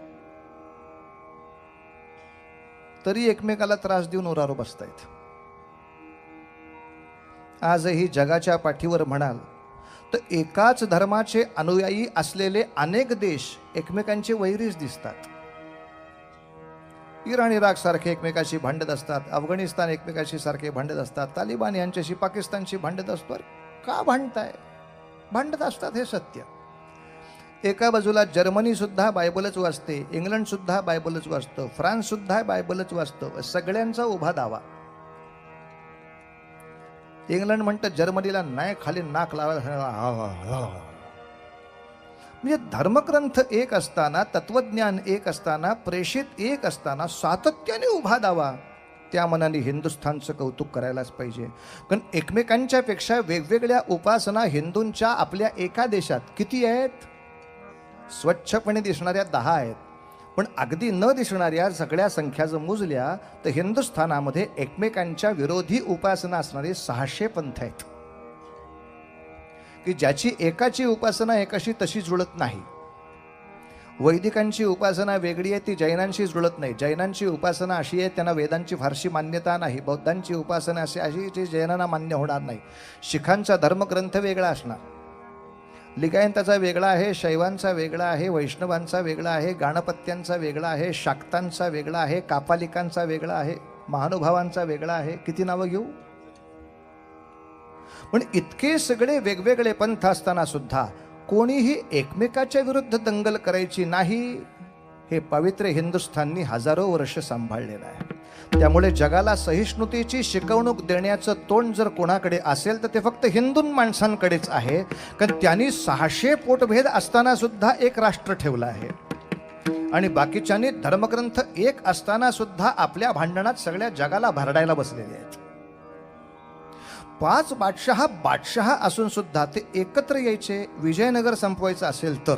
तरी एकमेकाला त्रास देऊन उरारो बसतायत. आजही जगाच्या पाठीवर म्हणाल तर एकाच धर्माचे अनुयायी असलेले अनेक देश एकमेकांचे वैरीच दिसतात. इराण, इराक सारखे एकमेकाशी भांडत असतात. अफगाणिस्तान एकमेकाशी सारखे भांडत असतात. तालिबान यांच्याशी पाकिस्तानशी भांडत असतो. का भांडताय? भांडत असतात, हे सत्य. एका बाजूला जर्मनी सुद्धा बायबलच वाचते, इंग्लंड सुद्धा बायबलच वाचतं, फ्रान्स सुद्धा बायबलच वाचतं. सगळ्यांचा उभा दावा. इंग्लंड म्हणतं जर्मनीला नाही खाली नाक लावायला. म्हणजे धर्मग्रंथ एक असताना, तत्वज्ञान एक असताना, प्रेषित एक असताना सातत्याने उभा दावा. त्या मनाने हिंदुस्थानचं कौतुक करायलाच पाहिजे. कारण एकमेकांच्या पेक्षा वेगवेगळ्या उपासना हिंदूंच्या आपल्या एका देशात किती आहेत? स्वच्छपणे दिसणाऱ्या 10 आहेत, पण अगदी न दिसणाऱ्या सगळ्या संख्या जर मोजल्या तर हिंदुस्थानामध्ये एकमेकांच्या विरोधी उपासना असणारे 600 पंथ आहेत, की ज्याची एकाची उपासना एकाशी तशी जुळत नाही. वैदिकांची उपासना वेगळी आहे, ती जैनांशी जुळत नाही. जैनांची उपासना अशी आहे, त्यांना वेदांची फारशी मान्यता नाही. बौद्धांची उपासना अशी जी जैनांना मान्य होणार नाही. शिखांचा धर्मग्रंथ वेगळा असणार, लिगायंताचा वेगळा आहे, शैवांचा वेगळा आहे, वैष्णवांचा वेगळा आहे, गाणपत्यांचा वेगळा आहे, शाक्तांचा वेगळा आहे, कापालिकांचा वेगळा आहे, महानुभावांचा वेगळा आहे. किती नावं घेऊ? पण इतके सगळे वेगवेगळे पंथ असताना सुद्धा कोणीही एकमेकाच्या विरुद्ध दंगल करायची नाही. हे पवित्र हिंदुस्थाननी हजारो वर्ष सांभाळलेलं आहे. त्यामुळे जगाला सहिष्णुतेची शिकवणूक देण्याचं तोंड जर कोणाकडे असेल तर ते फक्त हिंदू माणसांकडेच आहे. कारण त्यांनी 600 पोटभेद असताना सुद्धा एक राष्ट्र ठेवलं आहे, आणि बाकीच्यांनी धर्मग्रंथ एक असताना सुद्धा आपल्या भांडणात सगळ्या जगाला भरडायला बसलेले आहेत. 5 बादशहा असून सुद्धा ते एकत्र यायचे विजयनगर संपवायचं असेल तर.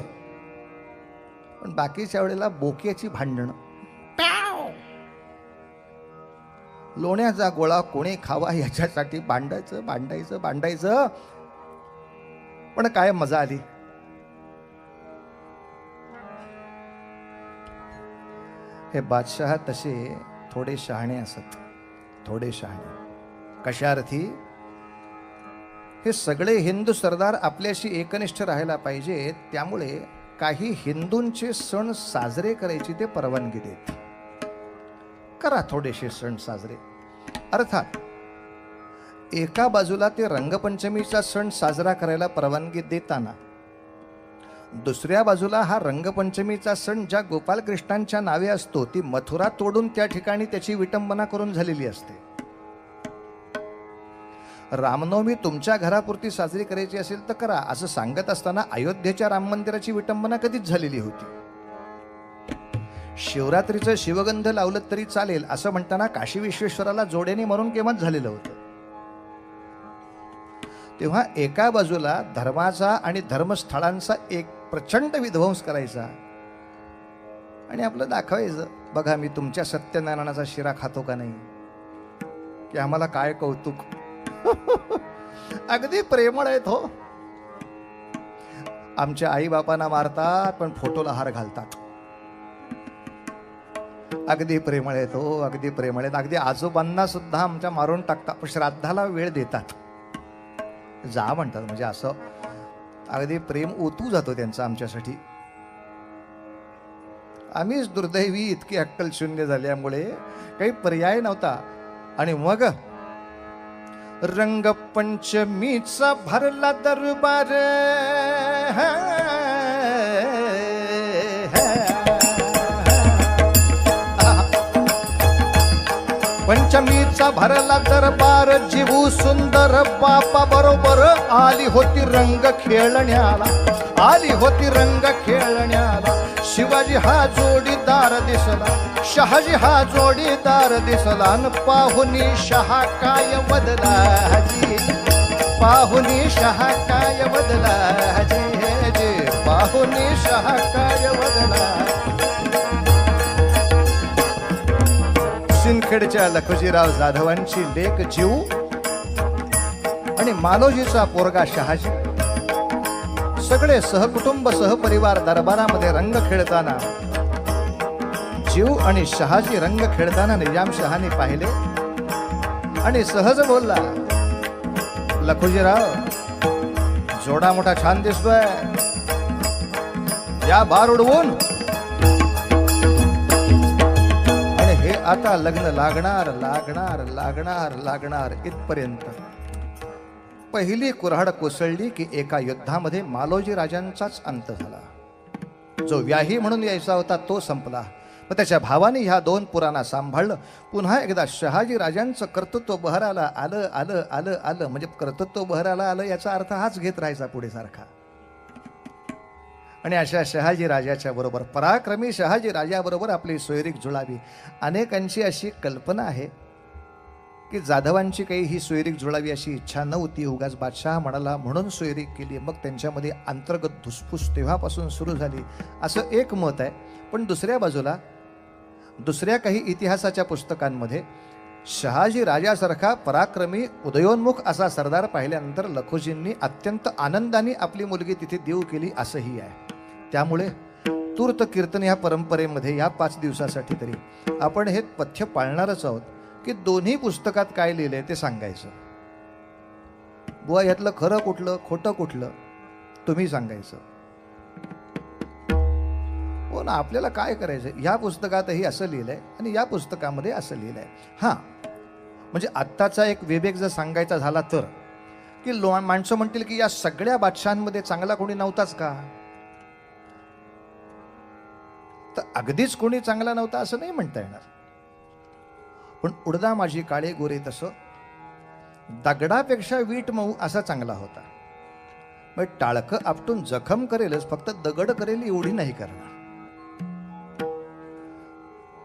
पण बाकीच्या वेळेला बोक्याची भांडणं, लोण्याचा गोळा कोणी खावा याच्यासाठी भांडायचं. पण काय मजा आली. हे बादशाह तसे थोडे शहाणे असत, थोडे शहाणे. कशा अर्थी? हे सगळे हिंदू सरदार आपल्याशी एकनिष्ठ राहायला पाहिजेत, त्यामुळे काही हिंदूंचे सण साजरे करायची ते परवानगी देत. करा थोडेसे सण साजरे. अर्थात एका बाजूला ते रंगपंचमीचा सण साजरा करायला परवानगी देताना, दुसऱ्या बाजूला हा रंगपंचमीचा सण ज्या गोपालकृष्णांच्या नावे असतो ती मथुरा तोडून त्या ठिकाणी त्याची विटंबना करून झालेली असते. रामनवमी तुमच्या घरापुरती साजरी करायची असेल तर करा असं सांगत असताना अयोध्येच्या राम मंदिराची विटंबना कधीच झालेली होती. शिवरात्रीचं शिवगंध लावलं तरी चालेल असं म्हणताना काशी विश्वेश्वराला जोड्याने मरून केव्हाच झालेलं होतं. तेव्हा एका बाजूला धर्माचा आणि धर्मस्थळांचा एक प्रचंड विध्वंस करायचा आणि आपलं दाखवायचं, बघा मी तुमच्या सत्यनारायणाचा शिरा खातो का नाही, की आम्हाला काय कौतुक. अगदी प्रेमळ आहेत हो. आमच्या आई बापांना मारतात पण फोटोला हार घालतात. अगदी प्रेमळ आहेत हो, अगदी प्रेमळ आहेत. अगदी आजोबांना सुद्धा आमच्या मारून टाकतात पण श्राद्धाला वेळ देतात, जा म्हणतात. म्हणजे असं अगदी प्रेम ओतू जातो त्यांचं आमच्यासाठी. आम्हीच दुर्दैवी इतकी अक्कल शून्य झाल्यामुळे काही पर्याय नव्हता. आणि मग रंगपंचमीचा भरला दरबार, पंचमीचा भरला दरबार, जीवू सुंदर बापा बरोबर आली होती रंग खेळण्याला, आली होती रंग खेळण्याला. शिवाजी हा जोडीदार दिसला, शहाजी हा जोडीदार दिसला, न पाहुनी शहा काय बदला जी, पाहुनी शहा काय बदला जे जे, पाहुनी शहा काय बदला. सिंदखेडच्या लखोजीराव जाधवांची लेक जीव आणि मालोजीचा पोरगा शहाजी सगळे सहकुटुंब सहपरिवार दरबारामध्ये रंग खेळताना, जीव आणि शहाजी रंग खेळताना निजामशहाने पाहिले आणि सहज बोलला, लखोजीराव जोडा मोठा छान दिसतोय, या बार उडवून. आणि हे आता लग्न लागणार लागणार लागणार लागणार इथपर्यंत पहिली कुऱ्हाड कोसळली की एका युद्धामध्ये मालोजी राजांचाच अंत झाला. जो व्याही म्हणून यायचा होता तो संपला. मग त्याच्या भावाने ह्या 2 पुराणा सांभाळलं. पुन्हा एकदा शहाजी राजांचं कर्तृत्व बहराला आलं आलं आलं आलं. म्हणजे कर्तृत्व बहराला आलं याचा अर्थ हाच घेत राहायचा पुढे सारखा. आणि अशा शहाजी राजाच्या बरोबर, पराक्रमी शहाजी राजाबरोबर आपली सोयरीक जुळावी. अनेकांची अशी कल्पना आहे की जाधवांची काही ही सोयरीक जुळावी अशी इच्छा नव्हती, उगाच बादशाह म्हणाला म्हणून सोयरीक केली. मग त्यांच्यामध्ये अंतर्गत धुसफूस तेव्हापासून सुरू झाली, असं एक मत आहे. पण दुसऱ्या बाजूला दुसऱ्या काही इतिहासाच्या पुस्तकांमध्ये शहाजी राजासारखा पराक्रमी उदयोन्मुख असा सरदार पाहिल्यानंतर लखोजींनी अत्यंत आनंदाने आपली मुलगी तिथे देऊ केली असंही आहे. त्यामुळे तूर्त कीर्तन ह्या परंपरेमध्ये या 5 दिवसासाठी तरी आपण हे पथ्य पाळणारच आहोत की दोन्ही पुस्तकात काय लिहिलंय ते सांगायचं. बुवा यातलं खरं कुठलं खोटं कुठलं तुम्ही सांगायचं. हो ना, आपल्याला काय करायचं. या पुस्तकातही असं लिहिलंय आणि या पुस्तकामध्ये असं लिहिलंय. हां, म्हणजे आत्ताचा एक विवेक जर सांगायचा झाला तर की माणसं म्हणतील की या सगळ्या बादशाहांमध्ये चांगला कोणी नव्हताच का. तर अगदीच कोणी चांगला नव्हता असं नाही म्हणता येणार. पण उडदा माझी काळे गोरे तसं दगडापेक्षा वीट मऊ असा चांगला होता. मग टाळकं आपटून जखम करेलच, फक्त दगड करेल एवढी नाही करणार.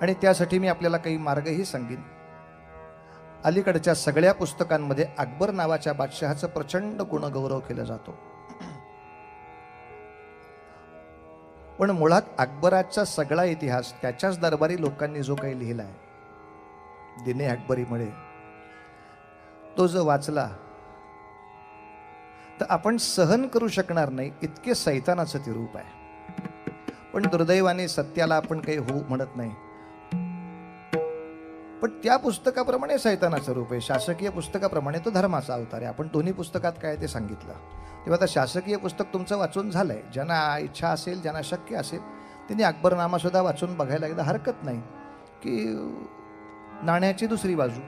आणि त्यासाठी मी आपल्याला काही मार्गही सांगेन. अलीकडच्या सगळ्या पुस्तकांमध्ये अकबर नावाच्या बादशहाचं प्रचंड गुणगौरव केला जातो. पण मुळात अकबराचा सगळा इतिहास त्याच्याच दरबारी लोकांनी जो काही लिहिला आहे दिने अकबरीमुळे, तो जो वाचला तर आपण सहन करू शकणार नाही इतके सैतानाचं ते रूप आहे. पण दुर्दैवाने सत्याला आपण काही हो म्हणत नाही. पण त्या पुस्तकाप्रमाणे सैतानाचं रूप आहे, शासकीय पुस्तकाप्रमाणे तो धर्माचा अवतार आहे. आपण दोन्ही पुस्तकात काय ते सांगितलं. तेव्हा आता शासकीय पुस्तक तुमचं वाचून झालंय. ज्यांना इच्छा असेल, ज्यांना शक्य असेल त्यांनी अकबरनामा सुद्धा वाचून बघायला एकदा हरकत नाही. की नाण्याची दुसरी बाजू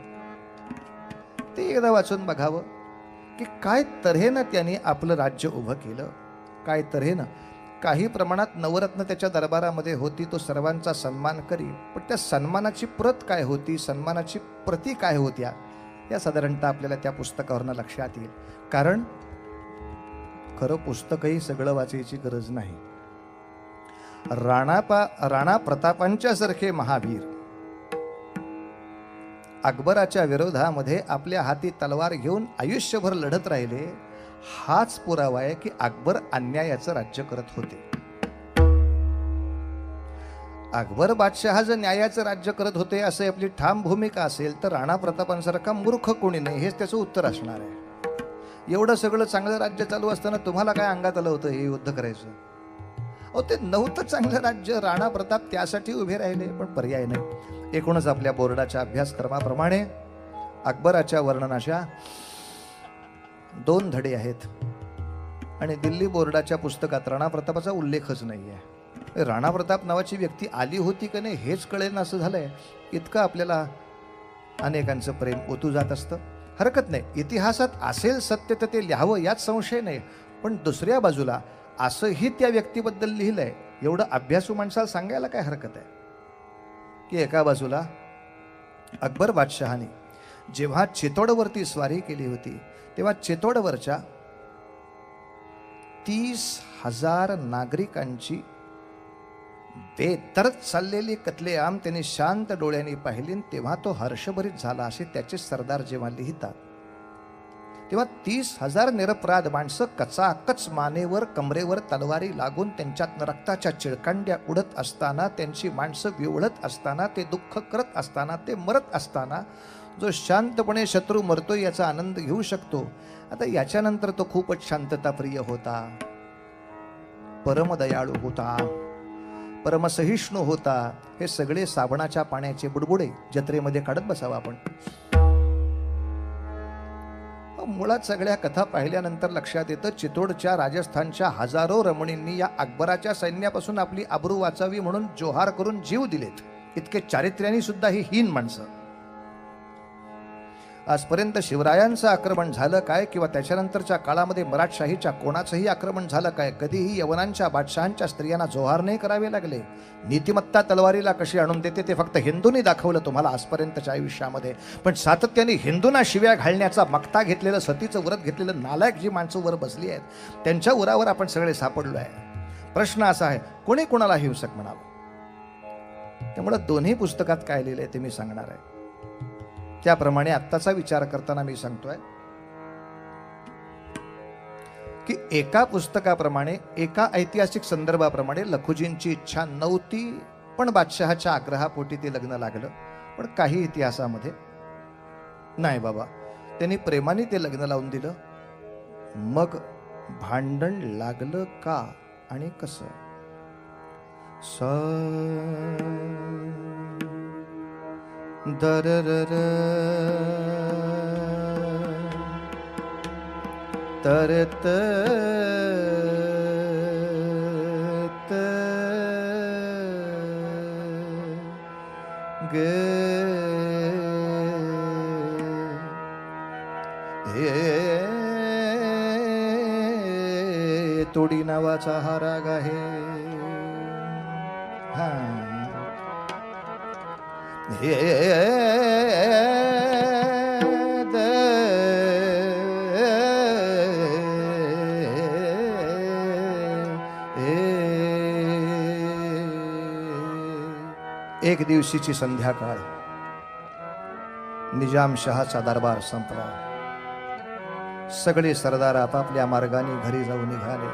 ते एकदा वाचून बघावं की काय तऱ्हेनं त्यांनी आपलं राज्य उभं केलं, काय तऱ्हेनं. काही प्रमाणात नवरत्न त्याच्या दरबारामध्ये होती, तो सर्वांचा सन्मान करी. पण त्या सन्मानाची प्रत काय होती, सन्मानाची प्रती काय होत्या, या साधारणतः आपल्याला त्या पुस्तकावरनं लक्षात येईल. कारण खरं पुस्तकही सगळं वाचायची गरज नाही. राणा प्रतापांच्या सारखे महावीर अकबराच्या विरोधामध्ये आपल्या हाती तलवार घेऊन आयुष्यभर लढत राहिले. हाच पुरावा आहे की अकबर अन्यायाचं राज्य करत होते. अकबर बादशहा जर न्यायाचं राज्य करत होते असं आपली ठाम भूमिका असेल तर राणा प्रतापांसारखा मूर्ख कोणी नाही, हेच त्याचं उत्तर असणार आहे. एवढं सगळं चांगलं राज्य चालू असताना तुम्हाला काय अंगात आलं होतं हे युद्ध करायचं. अहो ते नव्हतं चांगलं राज्य. राणा प्रताप त्यासाठी उभे राहिले, पण पर्याय नाही. एकूणच आपल्या बोर्डाच्या अभ्यासक्रमाप्रमाणे अकबराच्या वर्णनाच्या 2 धडे आहेत आणि दिल्ली बोर्डाच्या पुस्तकात राणा प्रतापाचा उल्लेखच नाही आहे. राणा प्रताप नावाची व्यक्ती आली होती का नाही हेच कळेल असं झालंय. इतकं आपल्याला अनेकांचं प्रेम ओतू जात असतं. हरकत नाही, इतिहासात असेल सत्य तर ते लिहावं यात संशय नाही. पण दुसऱ्या बाजूला असंही त्या व्यक्तीबद्दल लिहिलंय एवढं अभ्यासू माणसाला सांगायला काय हरकत आहे की एका बाजूला अकबर बादशहाने जेव्हा चितोडवरती स्वारी केली होती तेव्हा चितोडवरच्या 30,000 नागरिकांची बेदर्द चाललेली कत्लेआम त्यांनी शांत डोळ्यांनी पाहिली. तेव्हा तो हर्षभरित झाला असे त्याचे सरदार जेव्हा लिहितात तेव्हा 30,000 निरपराध माणसं कचाकच मानेवर कमरेवर तलवारी लागून त्यांच्यात रक्ताच्या चिळकांड्या उडत असताना, त्यांची माणसं विवळत असताना, ते दुःख करत असताना, ते मरत असताना जो शांतपणे शत्रू मरतोय याचा आनंद घेऊ शकतो. आता याच्यानंतर तो खूपच शांतताप्रिय होता, परमदयाळू होता, परमसहिष्णू होता. हे सगळे साबणाच्या पाण्याचे बुडबुडे जत्रेमध्ये काढत बसावं आपण. मुळात सगळ्या कथा पाहिल्यानंतर लक्षात येतं चितोडच्या राजस्थानच्या हजारो रमणींनी या अकबराच्या सैन्यापासून आपली आबरू वाचावी म्हणून जोहार करून जीव दिलेत. इतके चारित्र्याने सुद्धा ही हीन माणसं. आजपर्यंत शिवरायांचं आक्रमण झालं काय किंवा त्याच्यानंतरच्या काळामध्ये मराठशाहीच्या कोणाचंही आक्रमण झालं काय? कधीही यवनांच्या बादशहांच्या स्त्रियांना जोहार नाही करावे लागले. नीतिमत्ता तलवारीला कशी आणून देते ते फक्त हिंदूंनी दाखवलं तुम्हाला आजपर्यंतच्या आयुष्यामध्ये. पण सातत्याने हिंदूंना शिव्या घालण्याचा मक्ता घेतलेलं, सतीचं व्रत घेतलेलं नालायक जी माणसं वर बसली आहेत त्यांच्या उरावर आपण सगळे सापडलो आहे. प्रश्न असा आहे, कोणी कोणाला हिंसक म्हणावं? त्यामुळे दोन्ही पुस्तकात काय लिहिलंय ते मी सांगणार आहे. त्याप्रमाणे आत्ताचा विचार करताना मी सांगतोय की एका पुस्तकाप्रमाणे, एका ऐतिहासिक संदर्भाप्रमाणे लखुजींची इच्छा नव्हती, पण बादशहाच्या आग्रहापोटी ते लग्न लागलं. पण काही इतिहासामध्ये नाही बाबा, त्यांनी प्रेमाने ते लग्न लावून दिलं. मग भांडण लागलं का आणि कसं? दररर तरत गे तोडी नावाचा हा राग आहे. हा एक दिवशीची संध्याकाळ, निजामशहाचा दरबार संपला. सगळे सरदार आपापल्या मार्गाने घरी जाऊन निघाले.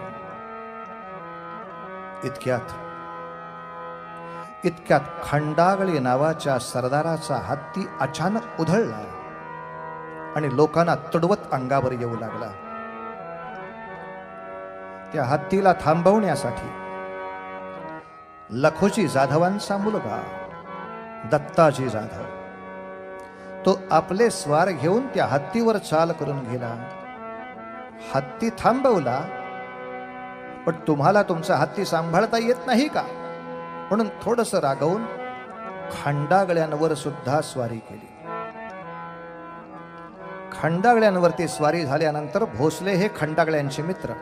इतक्यात खंडागळे नावाच्या सरदाराचा हत्ती अचानक उधळला आणि लोकांना तुडवत अंगावर येऊ लागला. त्या हत्तीला थांबवण्यासाठी लखोजी जाधवांचा मुलगा दत्ताजी जाधव तो आपले स्वार घेऊन त्या हत्तीवर चाल करून गेला. हत्ती थांबवला, पण तुम्हाला तुमचा हत्ती सांभाळता येत नाही का म्हणून थोडंसं रागवून खंडागळ्यांवर सुद्धा स्वारी केली. खंडागळ्यांवरती स्वारी झाल्यानंतर भोसले हे खंडागळ्यांचे मित्र,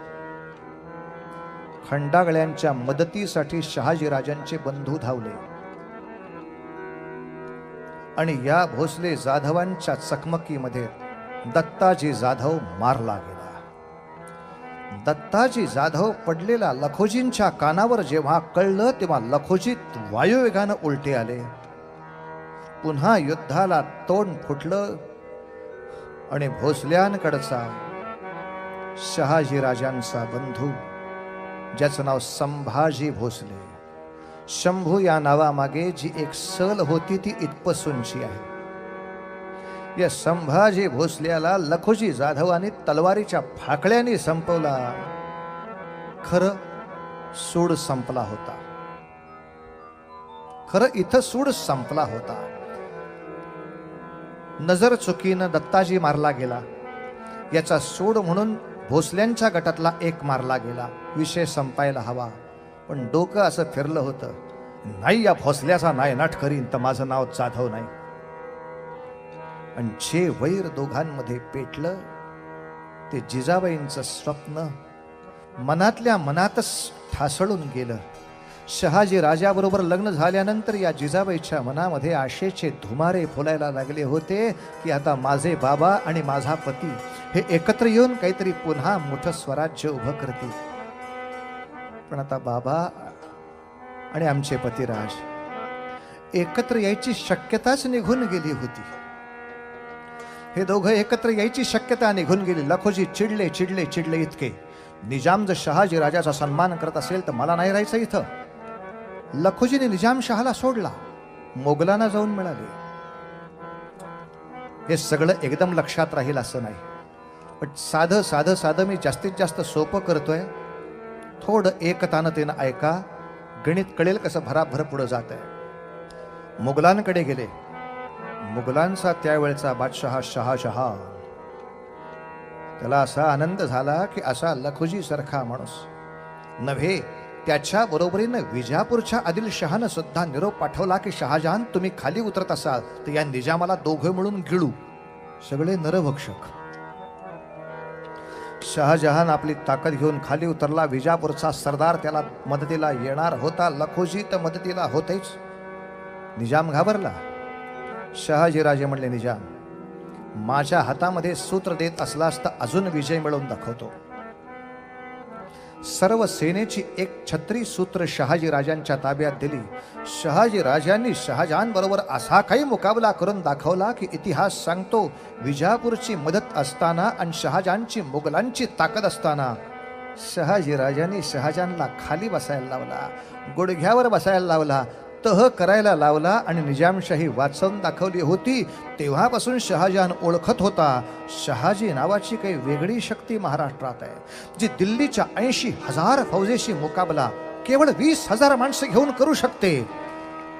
खंडागळ्यांच्या मदतीसाठी शहाजीराजांचे बंधू धावले आणि या भोसले जाधवांच्या चकमकीमध्ये दत्ताजी जाधव मारला गेला. दत्ताजी जाधव पडलेला लखोजींच्या कानावर जेव्हा कळलं तेव्हा लखोजी वायुवेगानं उलटे आले. पुन्हा युद्धाला तोंड फुटलं आणि भोसल्यांकडचा शहाजीराजांचा बंधू, ज्याचं नाव संभाजी भोसले, शंभू या नावामागे जी एक सल होती ती इतपसूनची आहे. या संभाजी भोसल्याला लखोजी जाधवांनी तलवारीच्या फाकड्याने संपवला. खरं सूड संपला होता. खरं इथं सूड संपला होता. नजर चुकीनं दत्ताजी मारला गेला. याचा सूड म्हणून भोसल्यांच्या गटातला एक मारला गेला. विषय संपायला हवा, पण डोकं असं फिरलं होतं, नाही या भोसल्याचा नायनाट करीन तर माझं नाव जाधव नाही. आणि जे वैर दोघांमध्ये पेटलं ते जिजाबाईंचं स्वप्न मनातल्या मनातच ठासळून गेलं. शहाजी राजाबरोबर लग्न झाल्यानंतर या जिजाबाईच्या मनामध्ये आशेचे धुमारे फुलायला लागले होते की आता माझे बाबा आणि माझा पती हे एकत्र येऊन काहीतरी पुन्हा मोठं स्वराज्य उभं करतील. पण आता बाबा आणि आमचे पतिराज एकत्र यायची शक्यताच निघून गेली होती. हे दोघं एकत्र यायची शक्यता निघून गेली. लखोजी चिडले चिडले चिडले इतके, निजाम जर शहाजी राजाचा सन्मान करत असेल तर मला नाही राहायचं इथं. लखोजीने निजामशहाला सोडला, मोगलांना जाऊन मिळाले. हे सगळं एकदम लक्षात राहील असं नाही, पण साधं साधं साधं मी जास्तीत जास्त सोपं करतोय. थोडं एकतानतेनं ऐका, गणित कळेल कसं भराभर पुढं जात आहे. मुघलांकडे गेले. मुघलांचा त्यावेळचा बादशहा शहाजहान, त्याला असा आनंद झाला की असा लखोजी सारखा माणूस नव्हे, त्याच्या बरोबरीनं विजापूरच्या आदिलशहानं सुद्धा निरोप पाठवला की शहाजहान तुम्ही खाली उतरत असाल तर या निजामाला दोघं मिळून गिळू. सगळे नरभक्षक. शहाजहान आपली ताकद घेऊन खाली उतरला. विजापूरचा सरदार त्याला मदतीला येणार होता. लखोजी तर मदतीला होतेच. निजाम घाबरला. शहाजीराजे म्हणले, निजाम, माझ्या हातामध्ये सूत्र देत असलास तर अजून विजय मिळवून दाखवतो. सर्व सेनेची एक छत्री सूत्र शहाजी राजांच्या ताब्यात दिली. शहाजी राजांनी शहाजहान बरोबर असा काही मुकाबला करून दाखवला की इतिहास सांगतो, विजापूरची मदत असताना आणि शहाजहानची मुघलांची ताकद असताना शहाजी राजांनी शहाजहानला खाली बसायला लावला, गुडघ्यावर बसायला लावला, तह करायला लावला आणि निजामशाही वाचवून दाखवली होती. तेव्हापासून शहाजहान ओळखत होता, शहाजी नावाची काही वेगळी शक्ती महाराष्ट्रात आहे, जी दिल्लीच्या 80,000 फौजेशी मुकाबला केवळ 20,000 माणसं घेऊन करू शकते.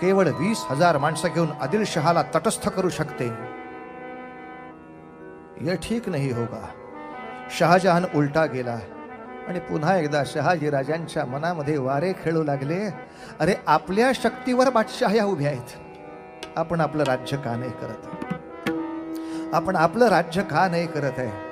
केवळ 20,000 माणसं घेऊन आदिलशहाला तटस्थ करू शकते. यह ठीक नहीं होगा. शहाजहान उलटा गेला आणि पुन्हा एकदा शहाजी राजांच्या मनामध्ये वारे खेळू लागले. अरे, आपल्या शक्तीवर बादशाह्या उभ्या आहेत, आपण आपलं राज्य का नाही करत? आपण आपलं राज्य का नाही करत आहे?